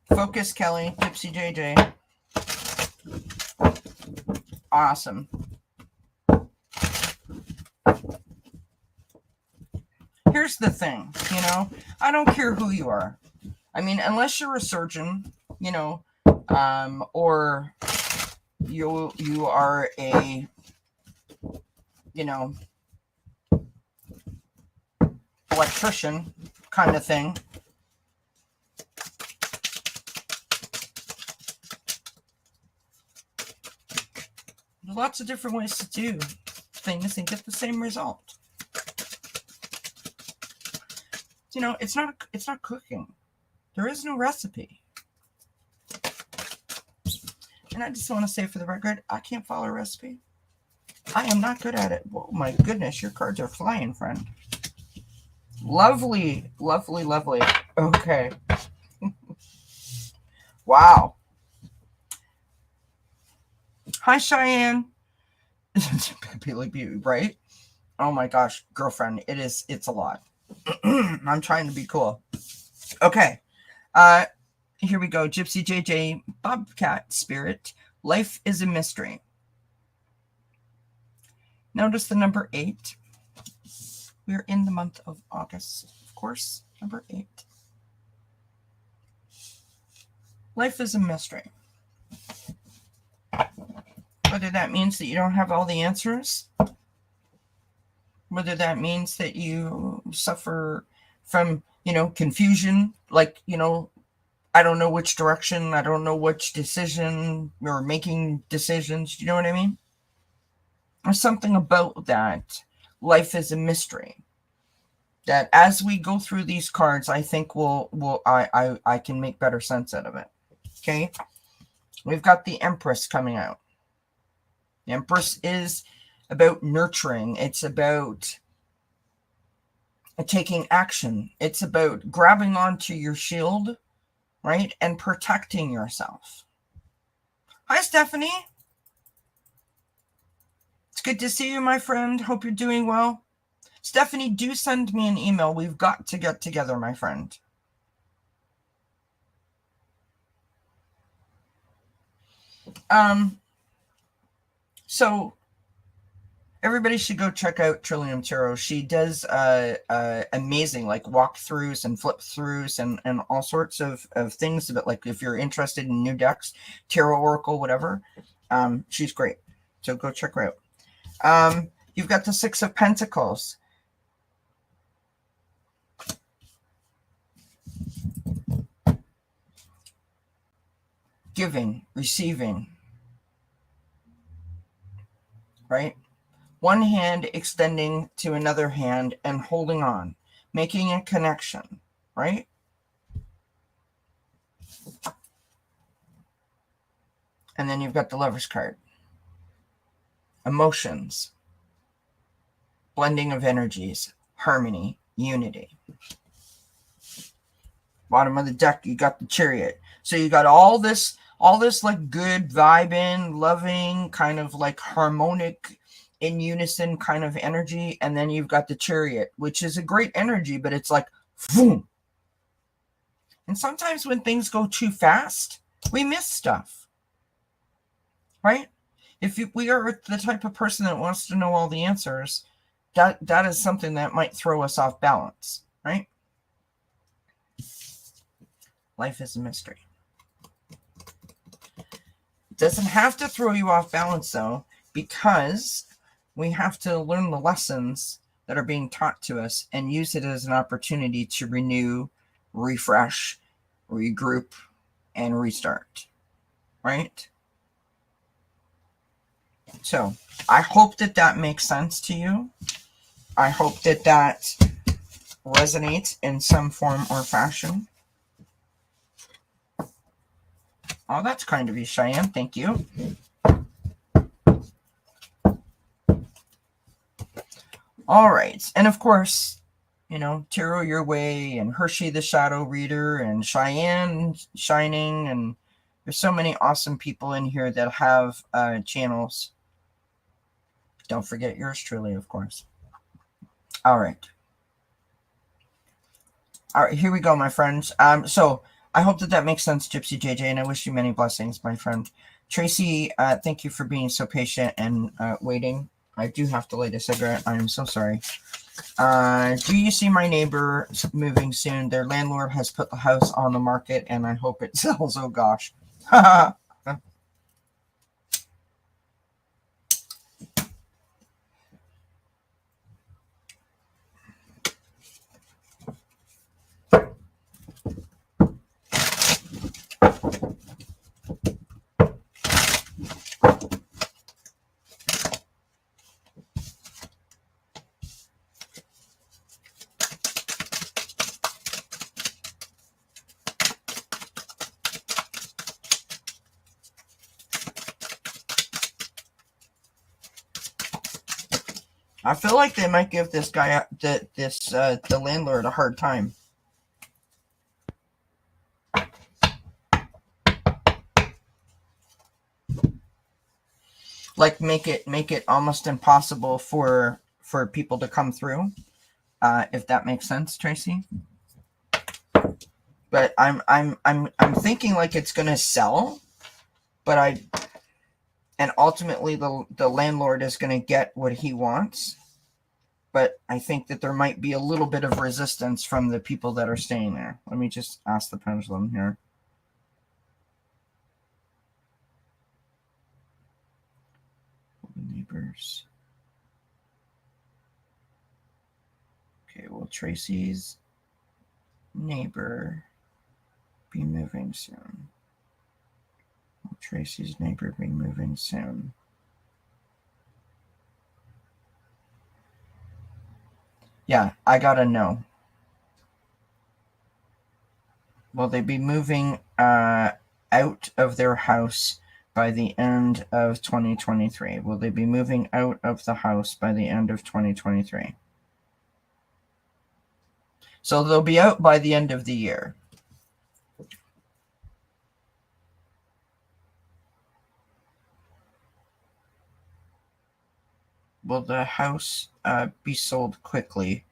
Focus, Kelly. Gypsy JJ. Awesome. Here's the thing, you know, I don't care who you are. I mean, unless you're a surgeon, you know, or you are a, you know, electrician kind of thing. There's lots of different ways to do things and get the same result. You know, it's not cooking. There is no recipe. And I just want to say for the record, I can't follow a recipe. I am not good at it. Oh my goodness, your cards are flying, friend. Lovely, lovely, lovely. Okay. Wow. Hi, Cheyenne. Peely Beauty, right? Oh my gosh, girlfriend, it's a lot. I'm trying to be cool. Okay. Here we go. Gypsy JJ, Bobcat Spirit. Life is a mystery. Notice the number 8. We're in the month of August, of course. Number 8. Life is a mystery. Whether that means that you don't have all the answers, whether that means that you suffer from, you know, confusion, like, you know, I don't know which direction, I don't know which decision, or making decisions, you know what I mean? There's something about that. Life is a mystery. That as we go through these cards, I think I can make better sense out of it. Okay? We've got the Empress coming out. The Empress is about nurturing. It's about taking action. It's about grabbing onto your shield, right? And protecting yourself. Hi, Stephanie. It's good to see you, my friend. Hope you're doing well. Stephanie, do send me an email. We've got to get together, my friend. So everybody should go check out Trillium Tarot. She does amazing like walkthroughs and flip throughs and all sorts of things. But like if you're interested in new decks, Tarot Oracle, whatever, she's great. So go check her out. You've got the 6 of Pentacles. Giving, receiving, right? One hand extending to another hand and holding on, making a connection, right? And then you've got the Lover's card. Emotions, blending of energies, harmony, unity. Bottom of the deck, you got the Chariot. So you got all this like good vibing, loving, kind of like harmonic, in unison kind of energy. And then you've got the Chariot, which is a great energy, but it's like, boom. And sometimes when things go too fast, we miss stuff, right? If we are the type of person that wants to know all the answers, that is something that might throw us off balance, right? Life is a mystery. It doesn't have to throw you off balance, though, because we have to learn the lessons that are being taught to us and use it as an opportunity to renew, refresh, regroup, and restart, right? So I hope that makes sense to you. I hope that resonates in some form or fashion. Oh, that's kind of you, Cheyenne. Thank you. All right. And of course, Tarot Your Way and Hershey the Shadow Reader and Cheyenne Shining. And there's so many awesome people in here that have channels. Don't forget yours truly, of course. All right. All right, here we go, my friends. So I hope that makes sense, Gypsy JJ, and I wish you many blessings, my friend. Tracy, thank you for being so patient and waiting. I do have to light a cigarette. I am so sorry. Do you see my neighbor moving soon? Their landlord has put the house on the market, and I hope it sells. Oh, gosh. I feel like they might give this guy, the landlord, a hard time. Like make it almost impossible for people to come through, if that makes sense, Tracy. But I'm thinking like it's gonna sell, but and ultimately the landlord is gonna get what he wants. But I think that there might be a little bit of resistance from the people that are staying there. Let me just ask the pendulum here. Neighbors. Okay, will Tracy's neighbor be moving soon? Will Tracy's neighbor be moving soon? Yeah, I gotta know. Will they be moving out of their house by the end of 2023? Will they be moving out of the house by the end of 2023? So they'll be out by the end of the year. Will the house be sold quickly?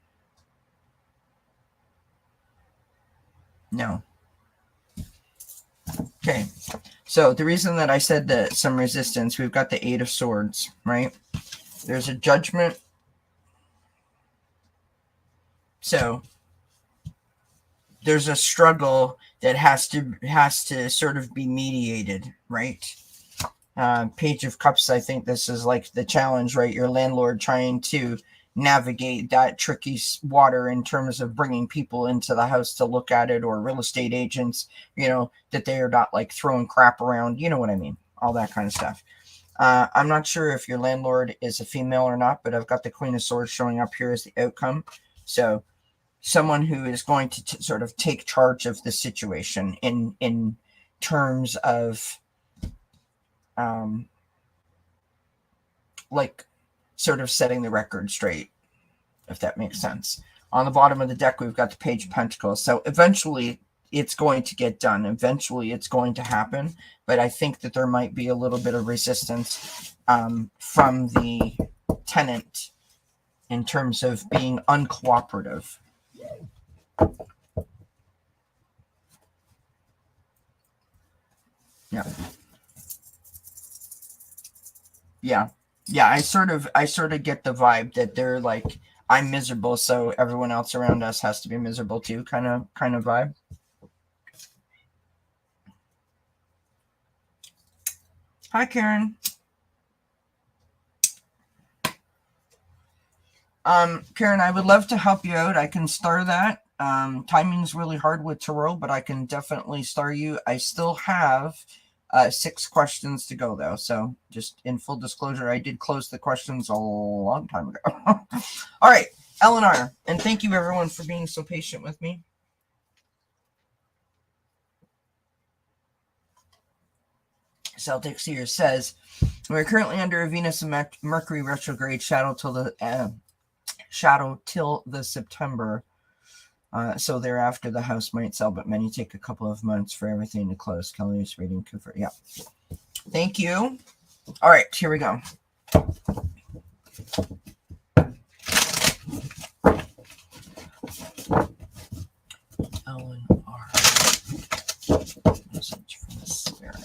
No. Okay. So the reason that I said that some resistance, we've got the Eight of Swords, right? There's a judgment. So there's a struggle that has to sort of be mediated, right? Page of Cups, I think this is like the challenge, right? Your landlord trying to navigate that tricky water in terms of bringing people into the house to look at it, or real estate agents, that they are not like throwing crap around. You know what I mean? All that kind of stuff. I'm not sure if your landlord is a female or not, but I've got the Queen of Swords showing up here as the outcome. So someone who is going to sort of take charge of the situation in terms of like sort of setting the record straight, if that makes sense. On the bottom of the deck, we've got the Page of Pentacles. So eventually it's going to get done. Eventually it's going to happen. But I think that there might be a little bit of resistance from the tenant in terms of being uncooperative. Yeah. Yeah. Yeah, I sort of get the vibe that they're like, I'm miserable, so everyone else around us has to be miserable too, kind of vibe. Hi, Karen. Karen, I would love to help you out. I can star that. Timing's really hard with tarot, but I can definitely star you. I still have 6 questions to go, though. So just in full disclosure, I did close the questions a long time ago. All right, Eleanor, and thank you everyone for being so patient with me. Celtic Seer says, we're currently under a Venus and Mercury retrograde shadow till the September. So thereafter, the house might sell, but many take a couple of months for everything to close. Kelly's reading confirm. Yeah. Thank you. All right, here we go. Ellen R. Message from the spirit.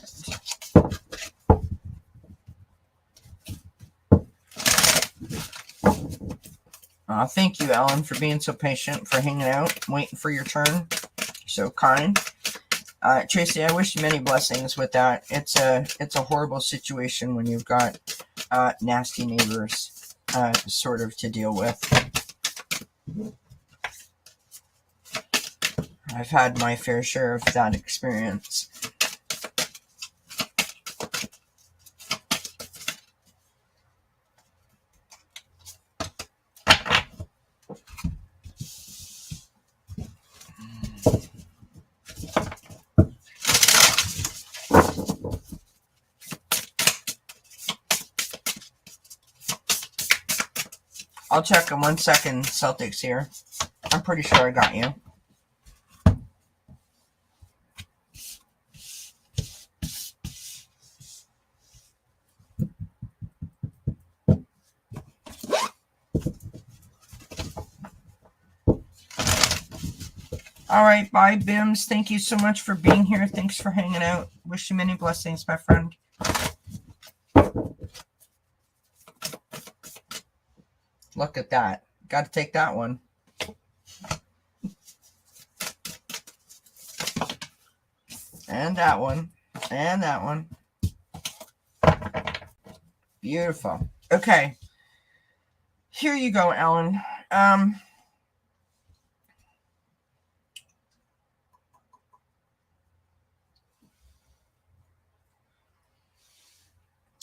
Thank you, Ellen, for being so patient, for hanging out, waiting for your turn. So kind. Tracy, I wish you many blessings with that. It's a horrible situation when you've got nasty neighbors sort of to deal with. I've had my fair share of that experience. I'll check in 1 second, Celtics here. I'm pretty sure I got you. All right, bye, Bims. Thank you so much for being here. Thanks for hanging out. Wish you many blessings, my friend. Look at that. Got to take that one. And that one. And that one. Beautiful. Okay. Here you go, Ellen.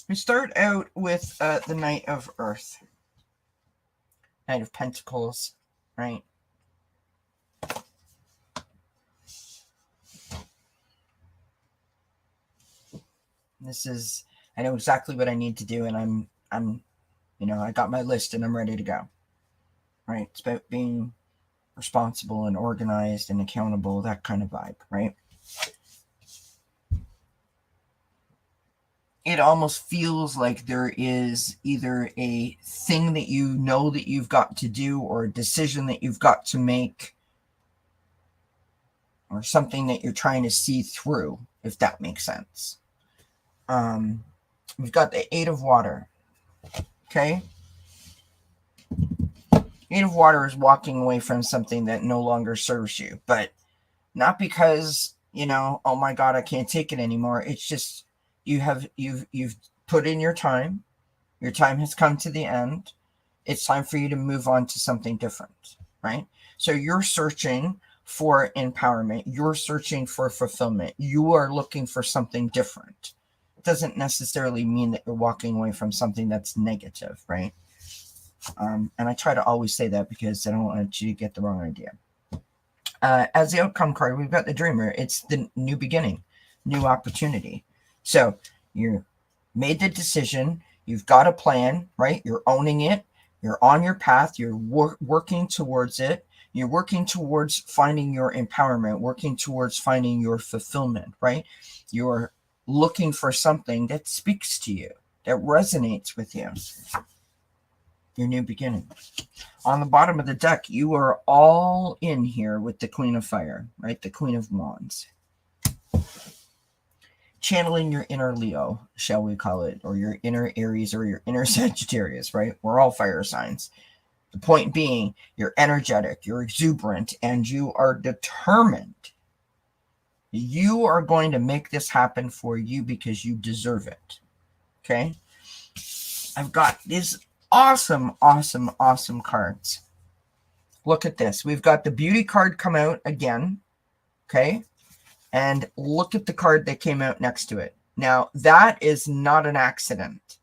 We start out with the Knight of Earth. Knight of Pentacles, right? This is, I know exactly what I need to do, and I'm, I got my list and I'm ready to go. Right? It's about being responsible and organized and accountable, that kind of vibe, right? It almost feels like there is either a thing that you know that you've got to do, or a decision that you've got to make, or something that you're trying to see through, if that makes sense. We've got the 8 of Water. Okay? 8 of Water is walking away from something that no longer serves you, but not because, oh my God, I can't take it anymore. It's just you've put in your time. Your time has come to the end. It's time for you to move on to something different, right? So you're searching for empowerment. You're searching for fulfillment. You are looking for something different. It doesn't necessarily mean that you're walking away from something that's negative, right? And I try to always say that because I don't want you to get the wrong idea. As the outcome card, we've got the Dreamer. It's the new beginning, new opportunity. So you made the decision. You've got a plan, right? You're owning it. You're on your path. You're working towards it. You're working towards finding your empowerment, working towards finding your fulfillment, right? You're looking for something that speaks to you, that resonates with you. Your new beginning. On the bottom of the deck, you are all in here with the Queen of Fire, right? The Queen of Wands. channeling your inner Leo, shall we call it, or your inner Aries or your inner Sagittarius, right? We're all fire signs. The point being, you're energetic, you're exuberant, and you are determined. You are going to make this happen for you because you deserve it. Okay? I've got these awesome, awesome, awesome cards. Look at this. We've got the beauty card come out again. Okay? And look at the card that came out next to it. Now, that is not an accident.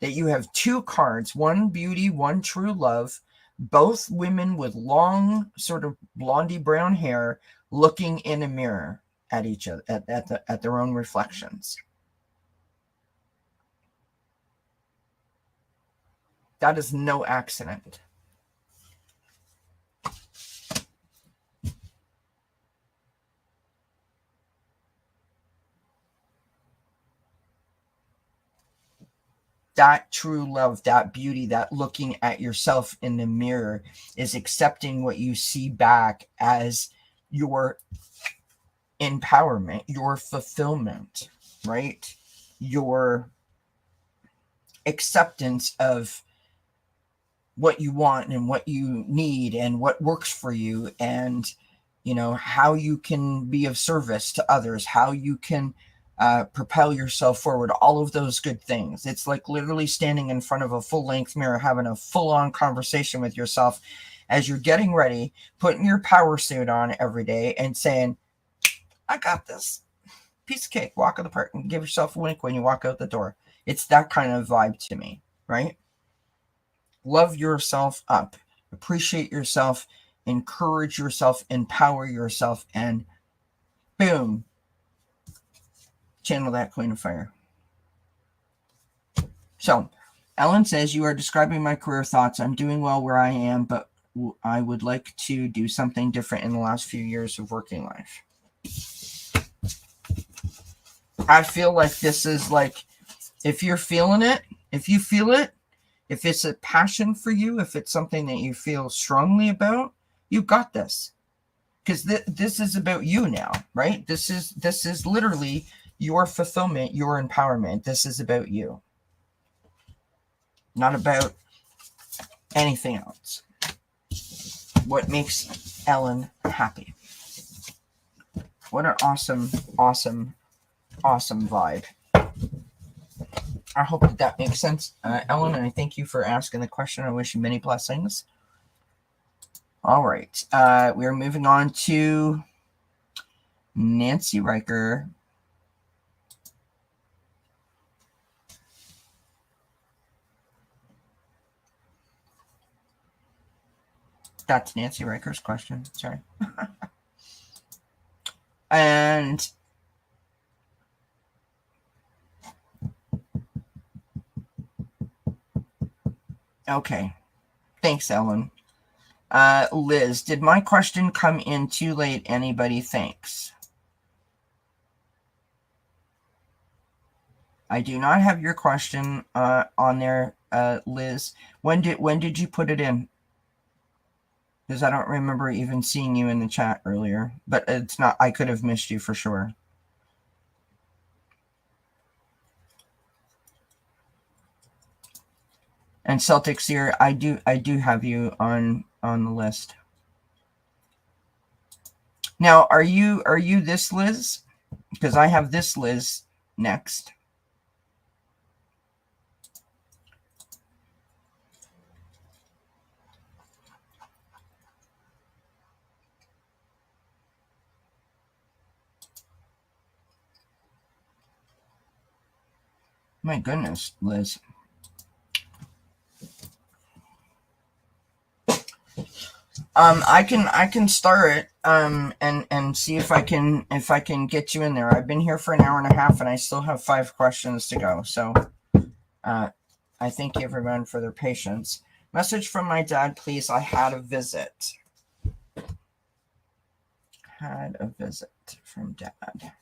That you have two cards, one beauty, one true love, both women with long, sort of blondie brown hair, looking in a mirror at each other, at their own reflections. That is no accident. That true love, that beauty, that looking at yourself in the mirror is accepting what you see back as your empowerment, your fulfillment, right? Your acceptance of what you want and what you need and what works for you, and you know how you can be of service to others, how you can propel yourself forward, all of those good things. It's like literally standing in front of a full-length mirror, having a full-on conversation with yourself as you're getting ready, putting your power suit on every day and saying, I got this. Piece of cake, walk in the park, and give yourself a wink when you walk out the door. It's that kind of vibe to me, right? Love yourself up, appreciate yourself, encourage yourself, empower yourself, and boom, channel that Queen of Fire. So, Ellen says, you are describing my career thoughts. I'm doing well where I am, but I would like to do something different in the last few years of working life. I feel like this is like, if you're feeling it, if you feel it, if it's a passion for you, if it's something that you feel strongly about, you got this. Because this is about you now, right? This is literally your fulfillment, your empowerment. This is about you. Not about anything else. What makes Ellen happy. What an awesome, awesome, awesome vibe. I hope that makes sense, Ellen, and I thank you for asking the question. I wish you many blessings. All right. We're moving on to Nancy Riker. That's Nancy Riker's question. Sorry. And okay. Thanks, Ellen. Liz, did my question come in too late? Anybody? Thanks. I do not have your question on there, Liz. When did you put it in? Because I don't remember even seeing you in the chat earlier. But it's not. I could have missed you for sure. And Celtics here, I do have you on the list. Now, are you this Liz? Because I have this Liz next. My goodness, Liz. I can start it and see if I can get you in there. I've been here for an hour and a half and I still have 5 questions to go. So I thank everyone for their patience. Message from my dad, please. I had a visit. Had a visit from dad.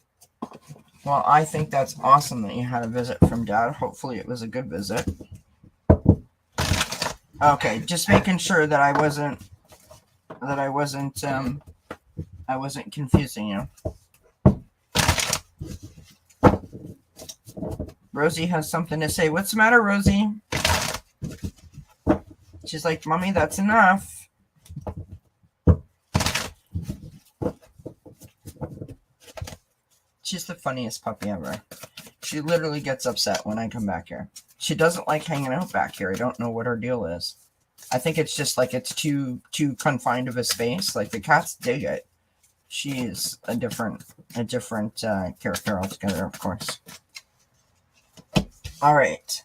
Well, I think that's awesome that you had a visit from dad. Hopefully it was a good visit. Okay, just making sure that I wasn't confusing you. Rosie has something to say. What's the matter, Rosie? She's like, Mommy, that's enough. She's the funniest puppy ever. She literally gets upset when I come back here. She doesn't like hanging out back here. I don't know what her deal is. I think it's just like it's too confined of a space. Like the cats dig it. She is a different character altogether, of course. All right.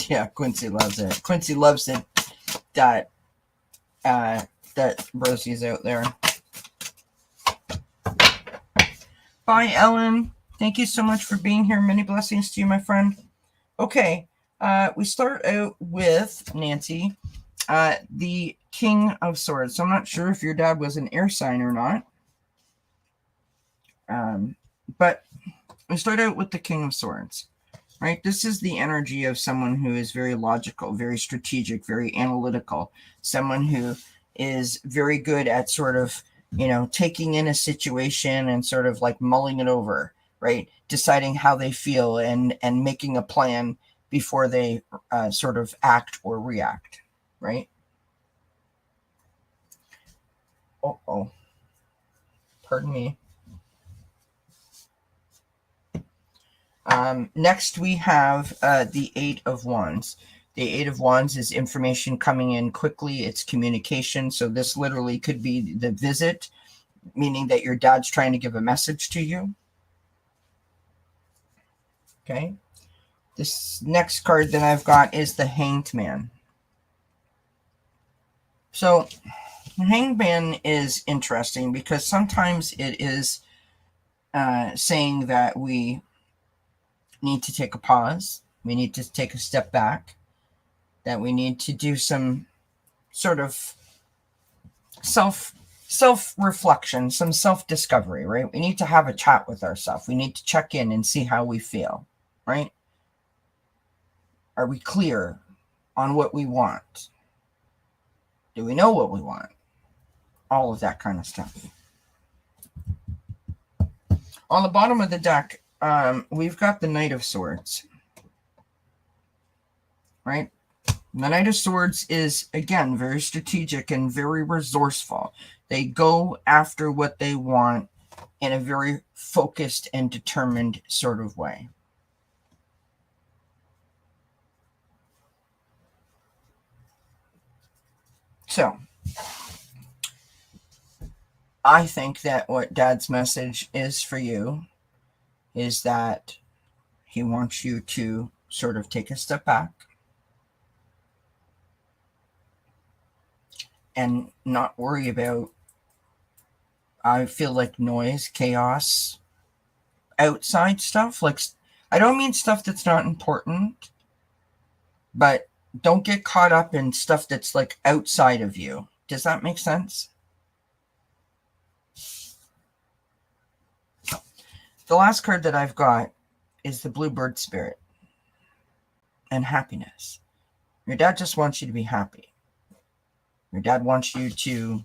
Yeah, Quincy loves it. Quincy loves it that Rosie's out there. Bye, Ellen. Thank you so much for being here. Many blessings to you, my friend. Okay, we start out with Nancy, the King of Swords. So I'm not sure if your dad was an air sign or not. But we start out with the King of Swords. Right? This is the energy of someone who is very logical, very strategic, very analytical. Someone who is very good at sort of, taking in a situation and sort of like mulling it over, right? Deciding how they feel and making a plan before they sort of act or react, right? Oh, pardon me. Next, we have the Eight of Wands. The Eight of Wands is information coming in quickly. It's communication. So this literally could be the visit, meaning that your dad's trying to give a message to you. Okay. This next card that I've got is the Hanged Man. So the Hanged Man is interesting because sometimes it is saying that we need to take a pause. We need to take a step back. That we need to do some sort of self-reflection, some self-discovery, right? We need to have a chat with ourselves. We need to check in and see how we feel, right? Are we clear on what we want? Do we know what we want? All of that kind of stuff. On the bottom of the deck, we've got the Knight of Swords, right? The Knight of Swords is, again, very strategic and very resourceful. They go after what they want in a very focused and determined sort of way. So, I think that what Dad's message is for you is that he wants you to sort of take a step back and not worry about, I feel like, noise, chaos, outside stuff. Like, I don't mean stuff that's not important, but don't get caught up in stuff that's like outside of you. Does that make sense? The last card that I've got is the Bluebird Spirit and happiness. Your dad just wants you to be happy. Your dad wants you to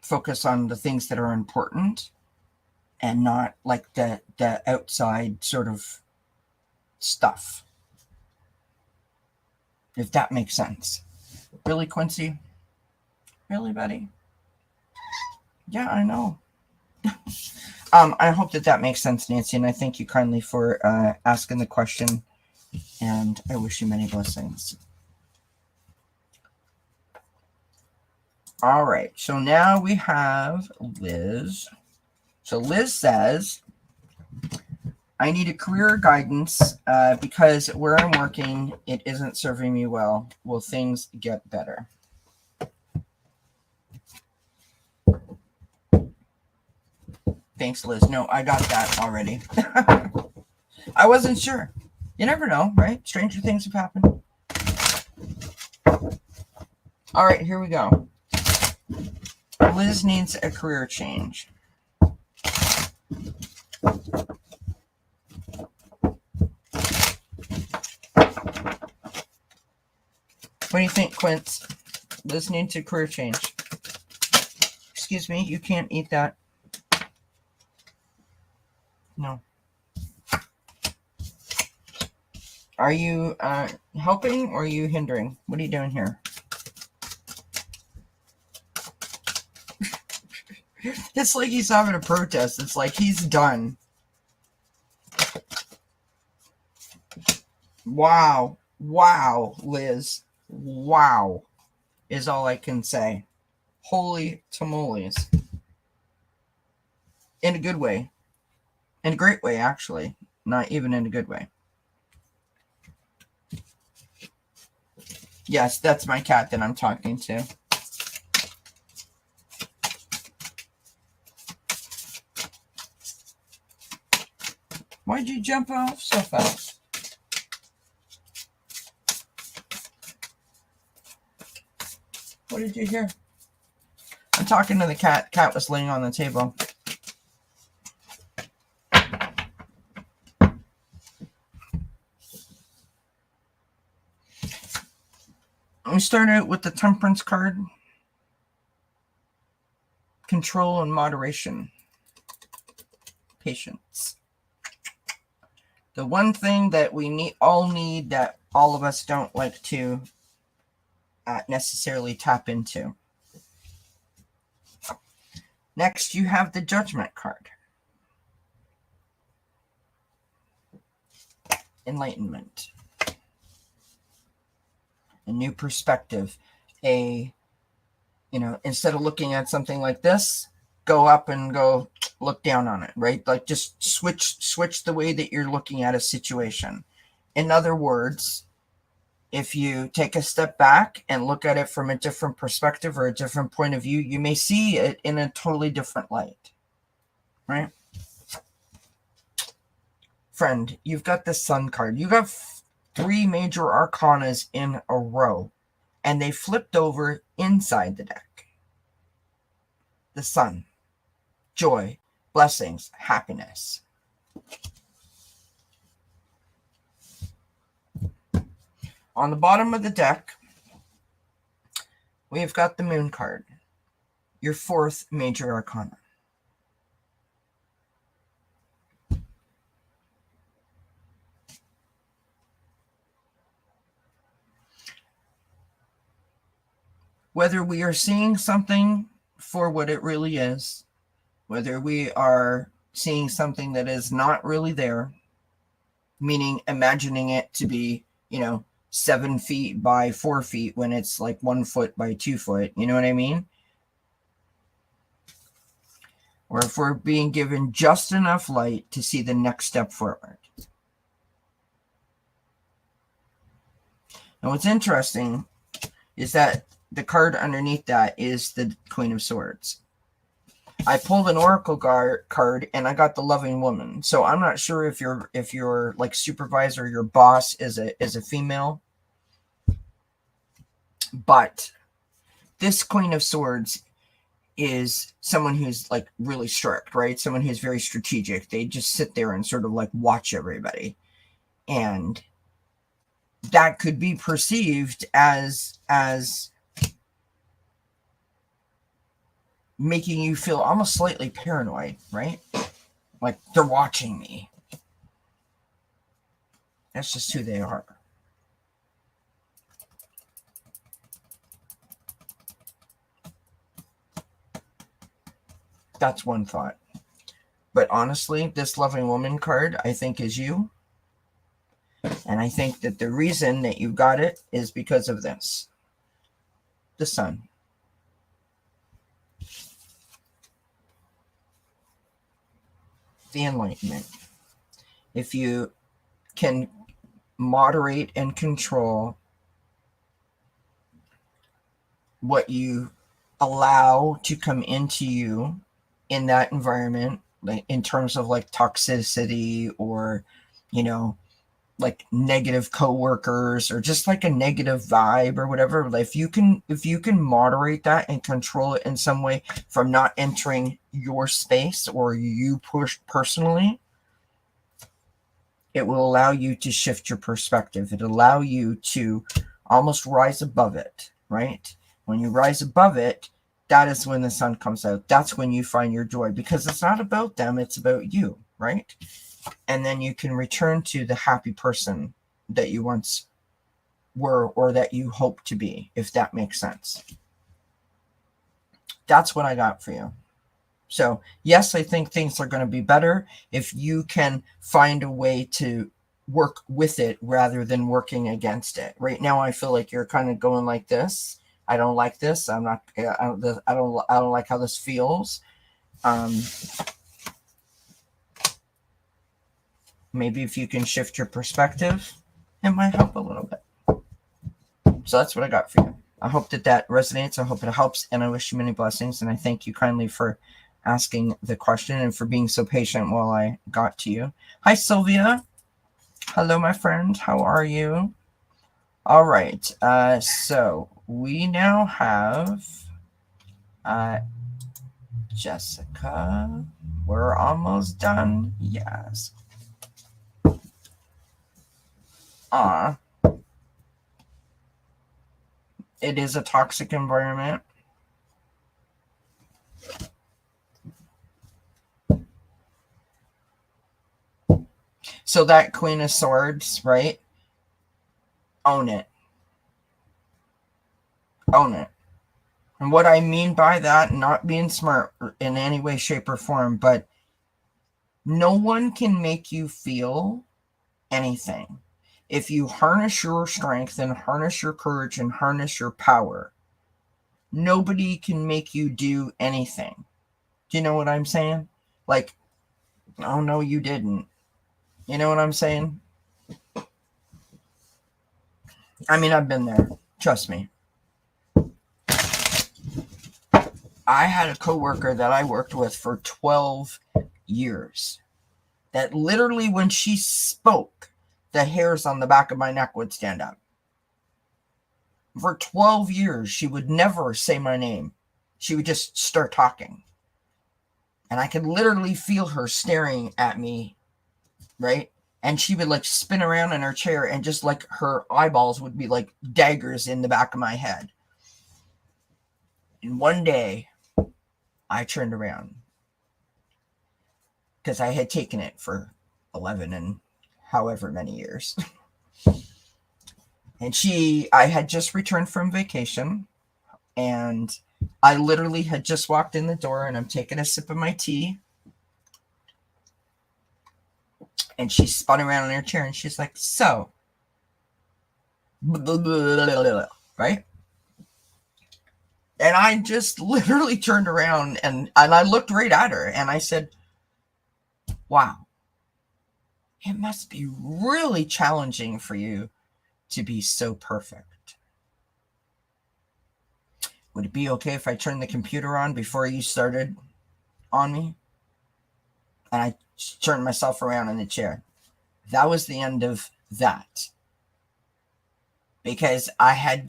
focus on the things that are important and not like the outside sort of stuff. If that makes sense. Really, Quincy? Really, buddy? Yeah, I know. I hope that makes sense, Nancy, and I thank you kindly for asking the question, and I wish you many blessings. All right, so now we have Liz. So Liz says, I need a career guidance because where I'm working, it isn't serving me well. Will things get better? Thanks, Liz. No, I got that already. I wasn't sure. You never know, right? Stranger things have happened. All right, here we go. Liz needs a career change. What do you think, Quince? Liz needs a career change. Excuse me, you can't eat that. No. Are you helping or are you hindering? What are you doing here? It's like he's having a protest. It's like he's done. Wow. Wow, Liz. Wow is all I can say. Holy tamales. In a good way. In a great way, actually. Not even in a good way. Yes, that's my cat that I'm talking to. Why'd you jump off so fast? What did you hear? I'm talking to the cat. Cat was laying on the table. We start out with the Temperance card. Control and moderation. Patience. The one thing that we all need that all of us don't like to necessarily tap into. Next, you have the Judgment card. Enlightenment. A new perspective. Instead of looking at something like this, go up and go look down on it, right? Like just switch the way that you're looking at a situation. In other words, if you take a step back and look at it from a different perspective or a different point of view, you may see it in a totally different light, right? Friend, you've got the Sun card. You got 3 major arcanas in a row, and they flipped over inside the deck. The Sun, joy, blessings, happiness. On the bottom of the deck, we've got the Moon card, your 4th major arcana. Whether we are seeing something for what it really is, whether we are seeing something that is not really there, meaning imagining it to be, 7 feet by 4 feet when it's like 1 foot by 2 foot, you know what I mean? Or if we're being given just enough light to see the next step forward. Now, what's interesting is that the card underneath that is the Queen of Swords. I pulled an Oracle card and I got the Loving Woman. So I'm not sure if your like supervisor, your boss is a female. But this Queen of Swords is someone who's like really strict, right? Someone who's very strategic. They just sit there and sort of like watch everybody. And that could be perceived as making you feel almost slightly paranoid, right? Like they're watching me. That's just who they are. That's one thought. But honestly, this Loving Woman card, I think, is you. And I think that the reason that you got it is because of this. The Sun. The Enlightenment. If you can moderate and control what you allow to come into you in that environment, like in terms of like toxicity or, like negative coworkers or just like a negative vibe or whatever, if you can moderate that and control it in some way from not entering your space or you push personally, it will allow you to shift your perspective. It'll allow you to almost rise above it, right? When you rise above it, that is when the sun comes out. That's when you find your joy, because it's not about them, it's about you, right? And then you can return to the happy person that you once were or that you hope to be, if that makes sense. That's what I got for you. So, yes, I think things are going to be better if you can find a way to work with it rather than working against it. Right now, I feel like you're kind of going like this. I don't like this. I don't like how this feels. Maybe if you can shift your perspective, it might help a little bit. So that's what I got for you. I hope that resonates. I hope it helps, and I wish you many blessings. And I thank you kindly for asking the question and for being so patient while I got to you. Hi, Sylvia. Hello, my friend. How are you? All right. So we now have Jessica. We're almost done. Yes. It is a toxic environment. So that Queen of Swords, right? Own it. Own it. And what I mean by that, not being smart in any way, shape, or form, but no one can make you feel anything. If you harness your strength and harness your courage and harness your power, nobody can make you do anything. Do you know what I'm saying? Like, oh no, you didn't. You know what I'm saying? I mean, I've been there. Trust me. I had a coworker that I worked with for 12 years that literally when she spoke, the hairs on the back of my neck would stand up. For 12 years, she would never say my name. She would just start talking. And I could literally feel her staring at me, right? And she would like spin around in her chair and just like her eyeballs would be like daggers in the back of my head. And one day, I turned around because I had taken it for 11 and however many years. And I had just returned from vacation, and I literally had just walked in the door, and I'm taking a sip of my tea. And she spun around in her chair, and she's like, so, right? And I just literally turned around, and I looked right at her, and I said, wow, it must be really challenging for you to be so perfect. Would it be okay if I turned the computer on before you started on me? And I turned myself around in the chair. That was the end of that. Because I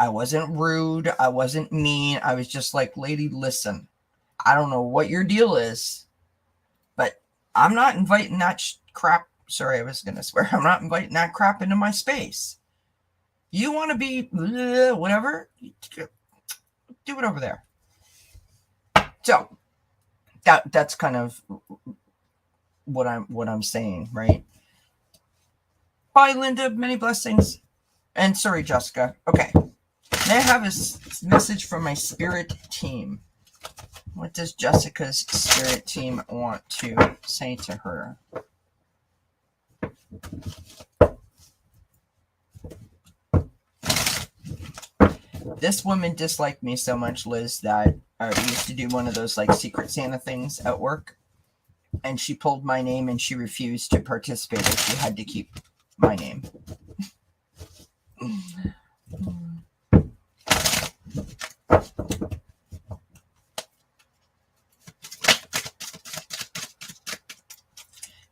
wasn't rude. I wasn't mean. I was just like, lady, listen, I don't know what your deal is, but I'm not inviting that crap. Sorry, I was going to swear. I'm not inviting that crap into my space. You want to be whatever, do it over there. So that's kind of what I'm saying, right? Bye, Linda. Many blessings. And sorry, Jessica. Okay. May I have a message from my spirit team? What does Jessica's spirit team want to say to her? This woman disliked me so much, Liz, that I used to do one of those like Secret Santa things at work. And she pulled my name and she refused to participate. She had to keep my name.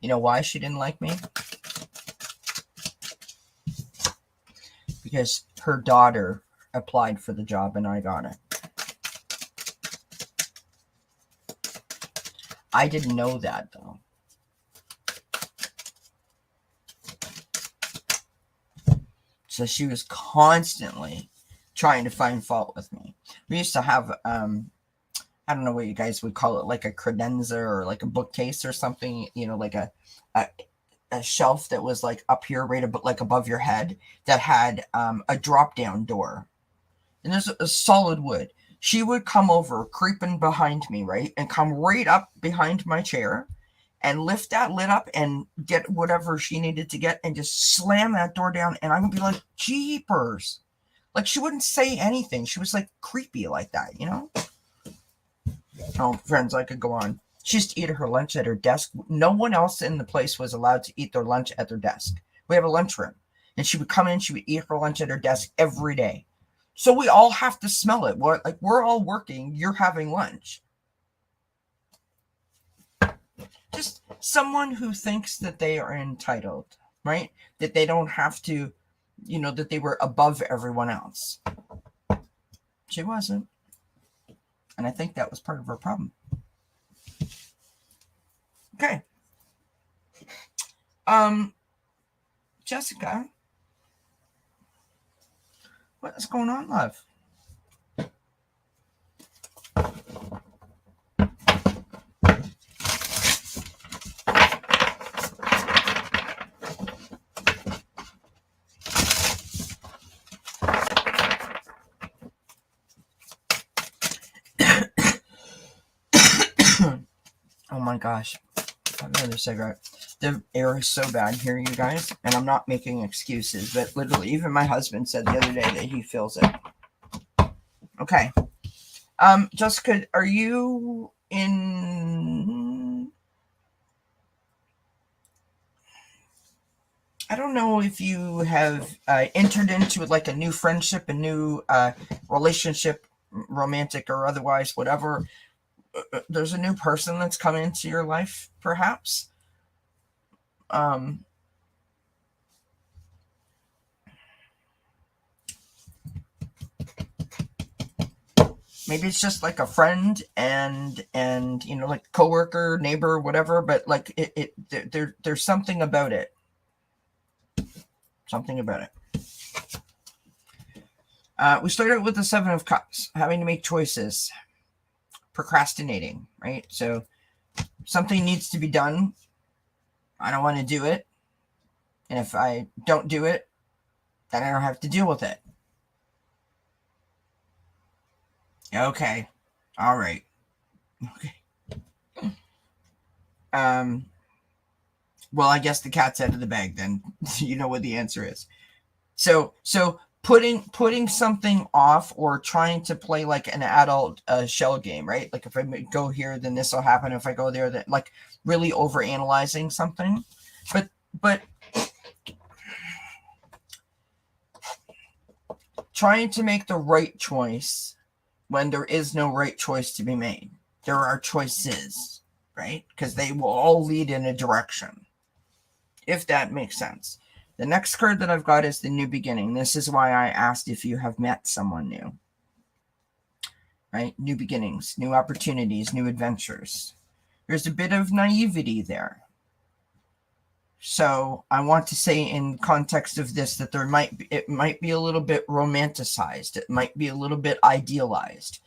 You know why she didn't like me? because her daughter applied for the job and I got it. I didn't know that, though. So she was constantly trying to find fault with me. We used to have, I don't know what you guys would call it, like a credenza or like a bookcase or something, you know, like a shelf that was like up here, right like above your head, that had a drop down door. And there's a solid wood. She would come over, creeping behind me, right? And come right up behind my chair and lift that lid up and get whatever she needed to get and just slam that door down. And I would be like, jeepers. Like, she wouldn't say anything. She was like creepy like that, you know? Oh, friends, I could go on. She used to eat her lunch at her desk. No one else in the place was allowed to eat their lunch at their desk. We have a lunchroom. And she would come in, she would eat her lunch at her desk every day. So we all have to smell it. We're all working. You're having lunch. Just someone who thinks that they are entitled, right? That they don't have to, you know, that they were above everyone else. She wasn't. And I think that was part of her problem. Okay. Jessica, what is going on, love? Oh my gosh. I have another cigarette. The air is so bad here, you guys, and I'm not making excuses, but literally, even my husband said the other day that he feels it. Okay. Jessica, are you in... I don't know if you have entered into like a new friendship, a new relationship, romantic or otherwise, whatever. There's a new person that's come into your life, perhaps. Maybe it's just like a friend and you know, like coworker, neighbor, whatever. But like there's something about it. Something about it. We started with the 7 of Cups, having to make choices, procrastinating, right? So something needs to be done. I don't want to do it. And if I don't do it, then I don't have to deal with it. Okay. All right. Okay. Well, I guess the cat's out of the bag then. You know what the answer is. So putting something off or trying to play like an adult shell game, right? Like if I go here, then this will happen. If I go there, then like really overanalyzing something. But trying to make the right choice when there is no right choice to be made. There are choices, right? Because they will all lead in a direction, if that makes sense. The next card that I've got is the New Beginning. This is why I asked if you have met someone new, right? New beginnings, new opportunities, new adventures. There's a bit of naivety there. So I want to say in context of this that it might be a little bit romanticized. It might be a little bit idealized.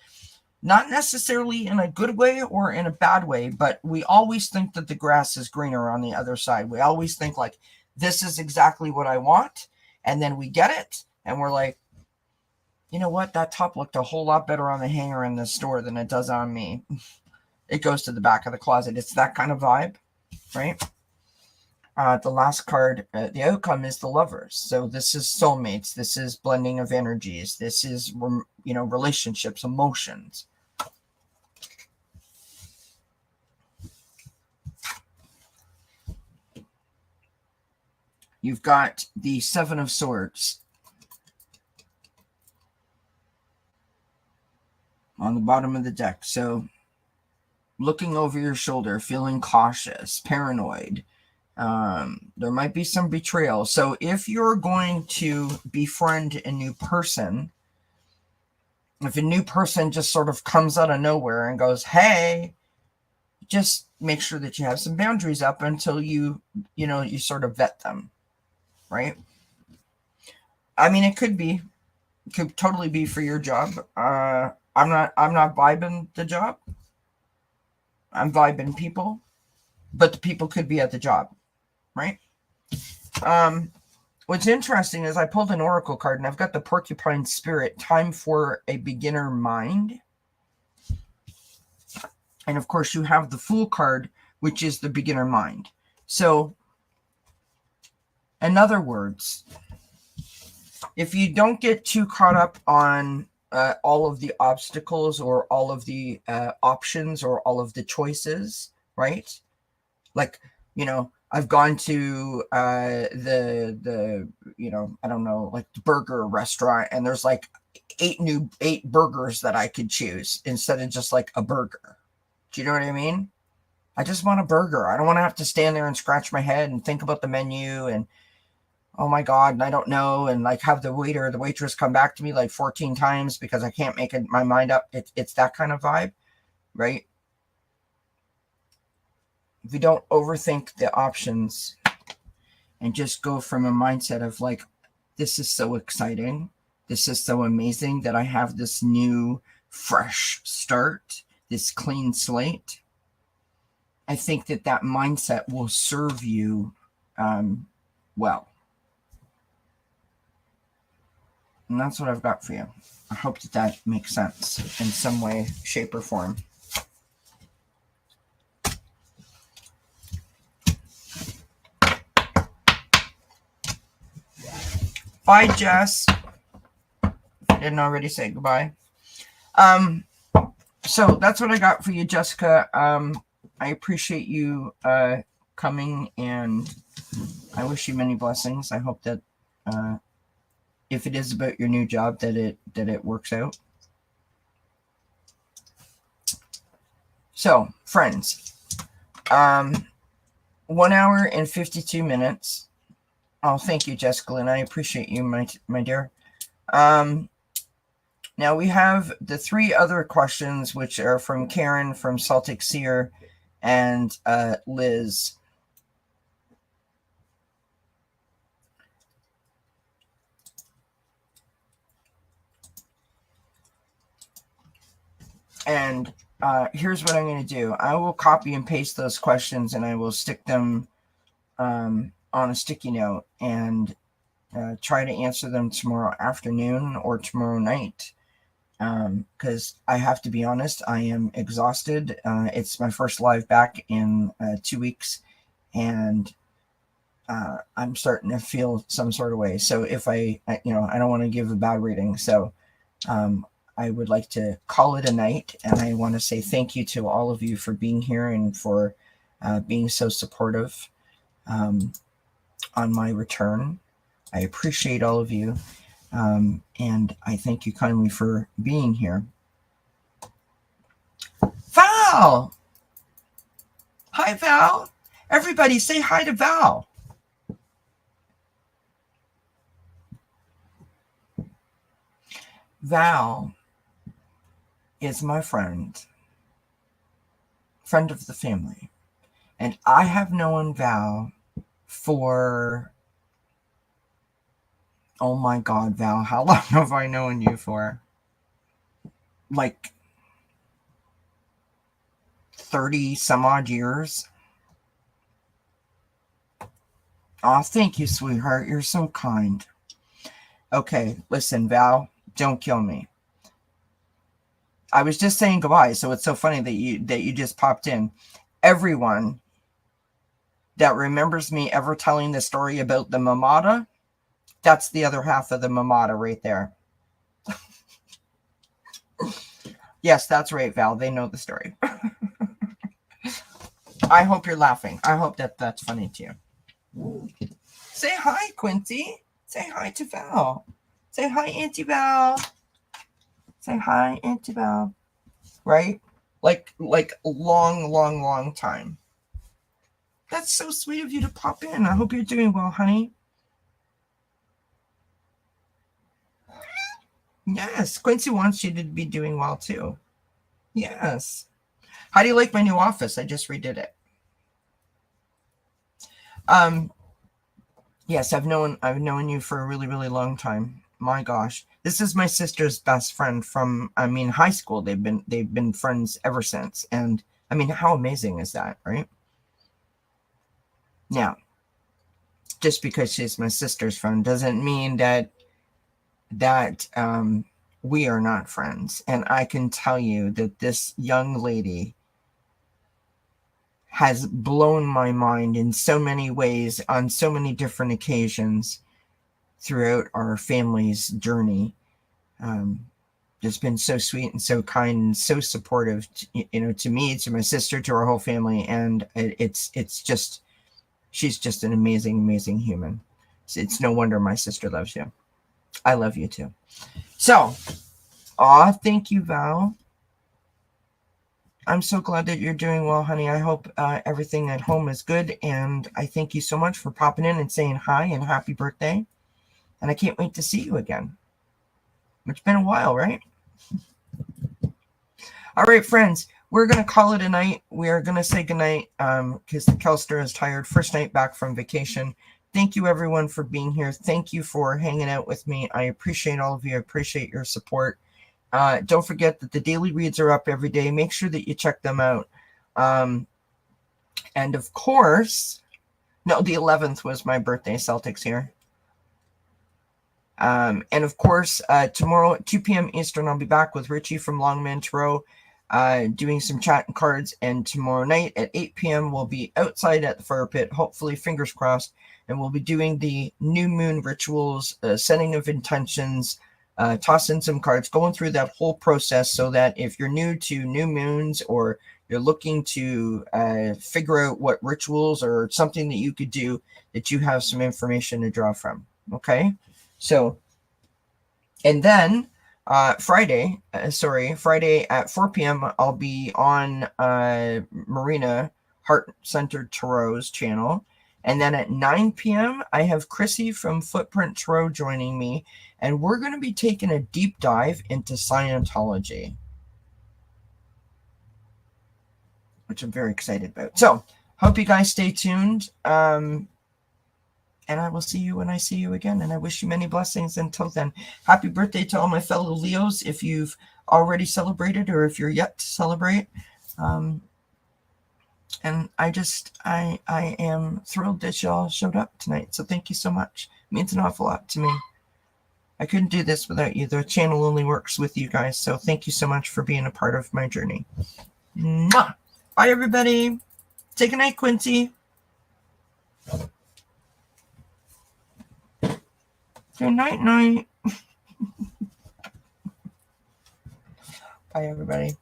Not necessarily in a good way or in a bad way, but we always think that the grass is greener on the other side. We always think like, this is exactly what I want. And then we get it. And we're like, you know what? That top looked a whole lot better on the hanger in the store than it does on me. It goes to the back of the closet. It's that kind of vibe, right? The last card, the outcome is the Lovers. So this is soulmates. This is blending of energies. This is, you know, relationships, emotions. You've got the 7 of Swords on the bottom of the deck. So looking over your shoulder, feeling cautious, paranoid, There might be some betrayal. So if you're going to befriend a new person, if a new person just sort of comes out of nowhere and goes, hey, just make sure that you have some boundaries up until you sort of vet them, right? I mean, it could totally be for your job. I'm not vibing the job. I'm vibing people, but the people could be at the job, right? What's interesting is I pulled an oracle card and I've got the porcupine spirit, time for a beginner mind. And of course you have the fool card, which is the beginner mind. So in other words, if you don't get too caught up on all of the obstacles or all of the options or all of the choices, right? Like, I've gone to the I don't know, like the burger restaurant, and there's like eight burgers that I could choose instead of just like a burger. Do you know what I mean? I just want a burger. I don't want to have to stand there and scratch my head and think about the menu and, oh my God, and I don't know, and like have the waiter or the waitress come back to me like 14 times because I can't make my mind up. It's that kind of vibe, right? If we don't overthink the options and just go from a mindset of like, this is so exciting, this is so amazing that I have this new fresh start, this clean slate, I think that mindset will serve you well. And that's what I've got for you. I hope that makes sense in some way, shape, or form. Bye, Jess. If I didn't already say goodbye. So that's what I got for you, Jessica. I appreciate you coming, and I wish you many blessings. I hope that if it is about your new job, that it works out. So, friends, 1 hour and 52 minutes. Oh, thank you, Jessica, and I appreciate you, my dear. Now we have the 3 other questions, which are from Karen, from Celtic Seer, and Liz. And here's what I'm going to do. I will copy and paste those questions, and I will stick them on a sticky note and try to answer them tomorrow afternoon or tomorrow night. Because I have to be honest, I am exhausted. It's my first live back in 2 weeks, and I'm starting to feel some sort of way. So if I don't want to give a bad reading. So I would like to call it a night, and I want to say thank you to all of you for being here and for being so supportive on my return. I appreciate all of you, and I thank you kindly for being here. Val! Hi, Val! Everybody say hi to Val. Val is my friend of the family, and I have known Val for, oh my God, Val, how long have I known you for? Like 30 some odd years. Oh, thank you, sweetheart. You're so kind. Okay, listen, Val, don't kill me. I was just saying goodbye, so it's so funny that you just popped in. Everyone that remembers me ever telling the story about the mamada, that's the other half of the mamada right there. Yes, that's right, Val. They know the story. I hope you're laughing. I hope that's funny to you. Say hi, Quincy. Say hi to Val. Say hi, Auntie Val. Say hi, Auntie Val. Right? Like long time. That's so sweet of you to pop in. I hope you're doing well, honey. Yes, Quincy wants you to be doing well too. Yes. How do you like my new office? I just redid it. Yes, I've known you for a really, really long time. My gosh. This is my sister's best friend from high school. They've been friends ever since. And I mean, how amazing is that, right? Now, just because she's my sister's friend doesn't mean that we are not friends. And I can tell you that this young lady has blown my mind in so many ways on so many different occasions throughout our family's journey. Just been so sweet and so kind and so supportive, to me, to my sister, to our whole family. And it's just, she's just an amazing, amazing human. It's no wonder my sister loves you. I love you too. So, thank you, Val. I'm so glad that you're doing well, honey. I hope everything at home is good. And I thank you so much for popping in and saying hi and happy birthday. And I can't wait to see you again. It's been a while, right? All right, friends, we're going to call it a night. We are going to say goodnight because the Kelster is tired. First night back from vacation. Thank you, everyone, for being here. Thank you for hanging out with me. I appreciate all of you. I appreciate your support. Don't forget that the daily reads are up every day. Make sure that you check them out. And of course, no, the 11th was my birthday. Celtics here. And of course, tomorrow at 2 p.m. Eastern, I'll be back with Richie from Longman Tarot, doing some chat and cards. And tomorrow night at 8 p.m., we'll be outside at the fire pit, hopefully, fingers crossed, and we'll be doing the new moon rituals, setting of intentions, tossing some cards, going through that whole process so that if you're new to new moons or you're looking to figure out what rituals or something that you could do, that you have some information to draw from. Okay? So, and then Friday at 4 p.m., I'll be on Marina Heart Centered Tarot's channel. And then at 9 p.m., I have Chrissy from Footprint Tarot joining me. And we're going to be taking a deep dive into Scientology, which I'm very excited about. So, hope you guys stay tuned. And I will see you when I see you again. And I wish you many blessings until then. Happy birthday to all my fellow Leos, if you've already celebrated or if you're yet to celebrate. And I am thrilled that y'all showed up tonight. So thank you so much. It means an awful lot to me. I couldn't do this without you. The channel only works with you guys. So thank you so much for being a part of my journey. Mwah! Bye, everybody. Say good night, Quincy. Good night, night. Bye, everybody.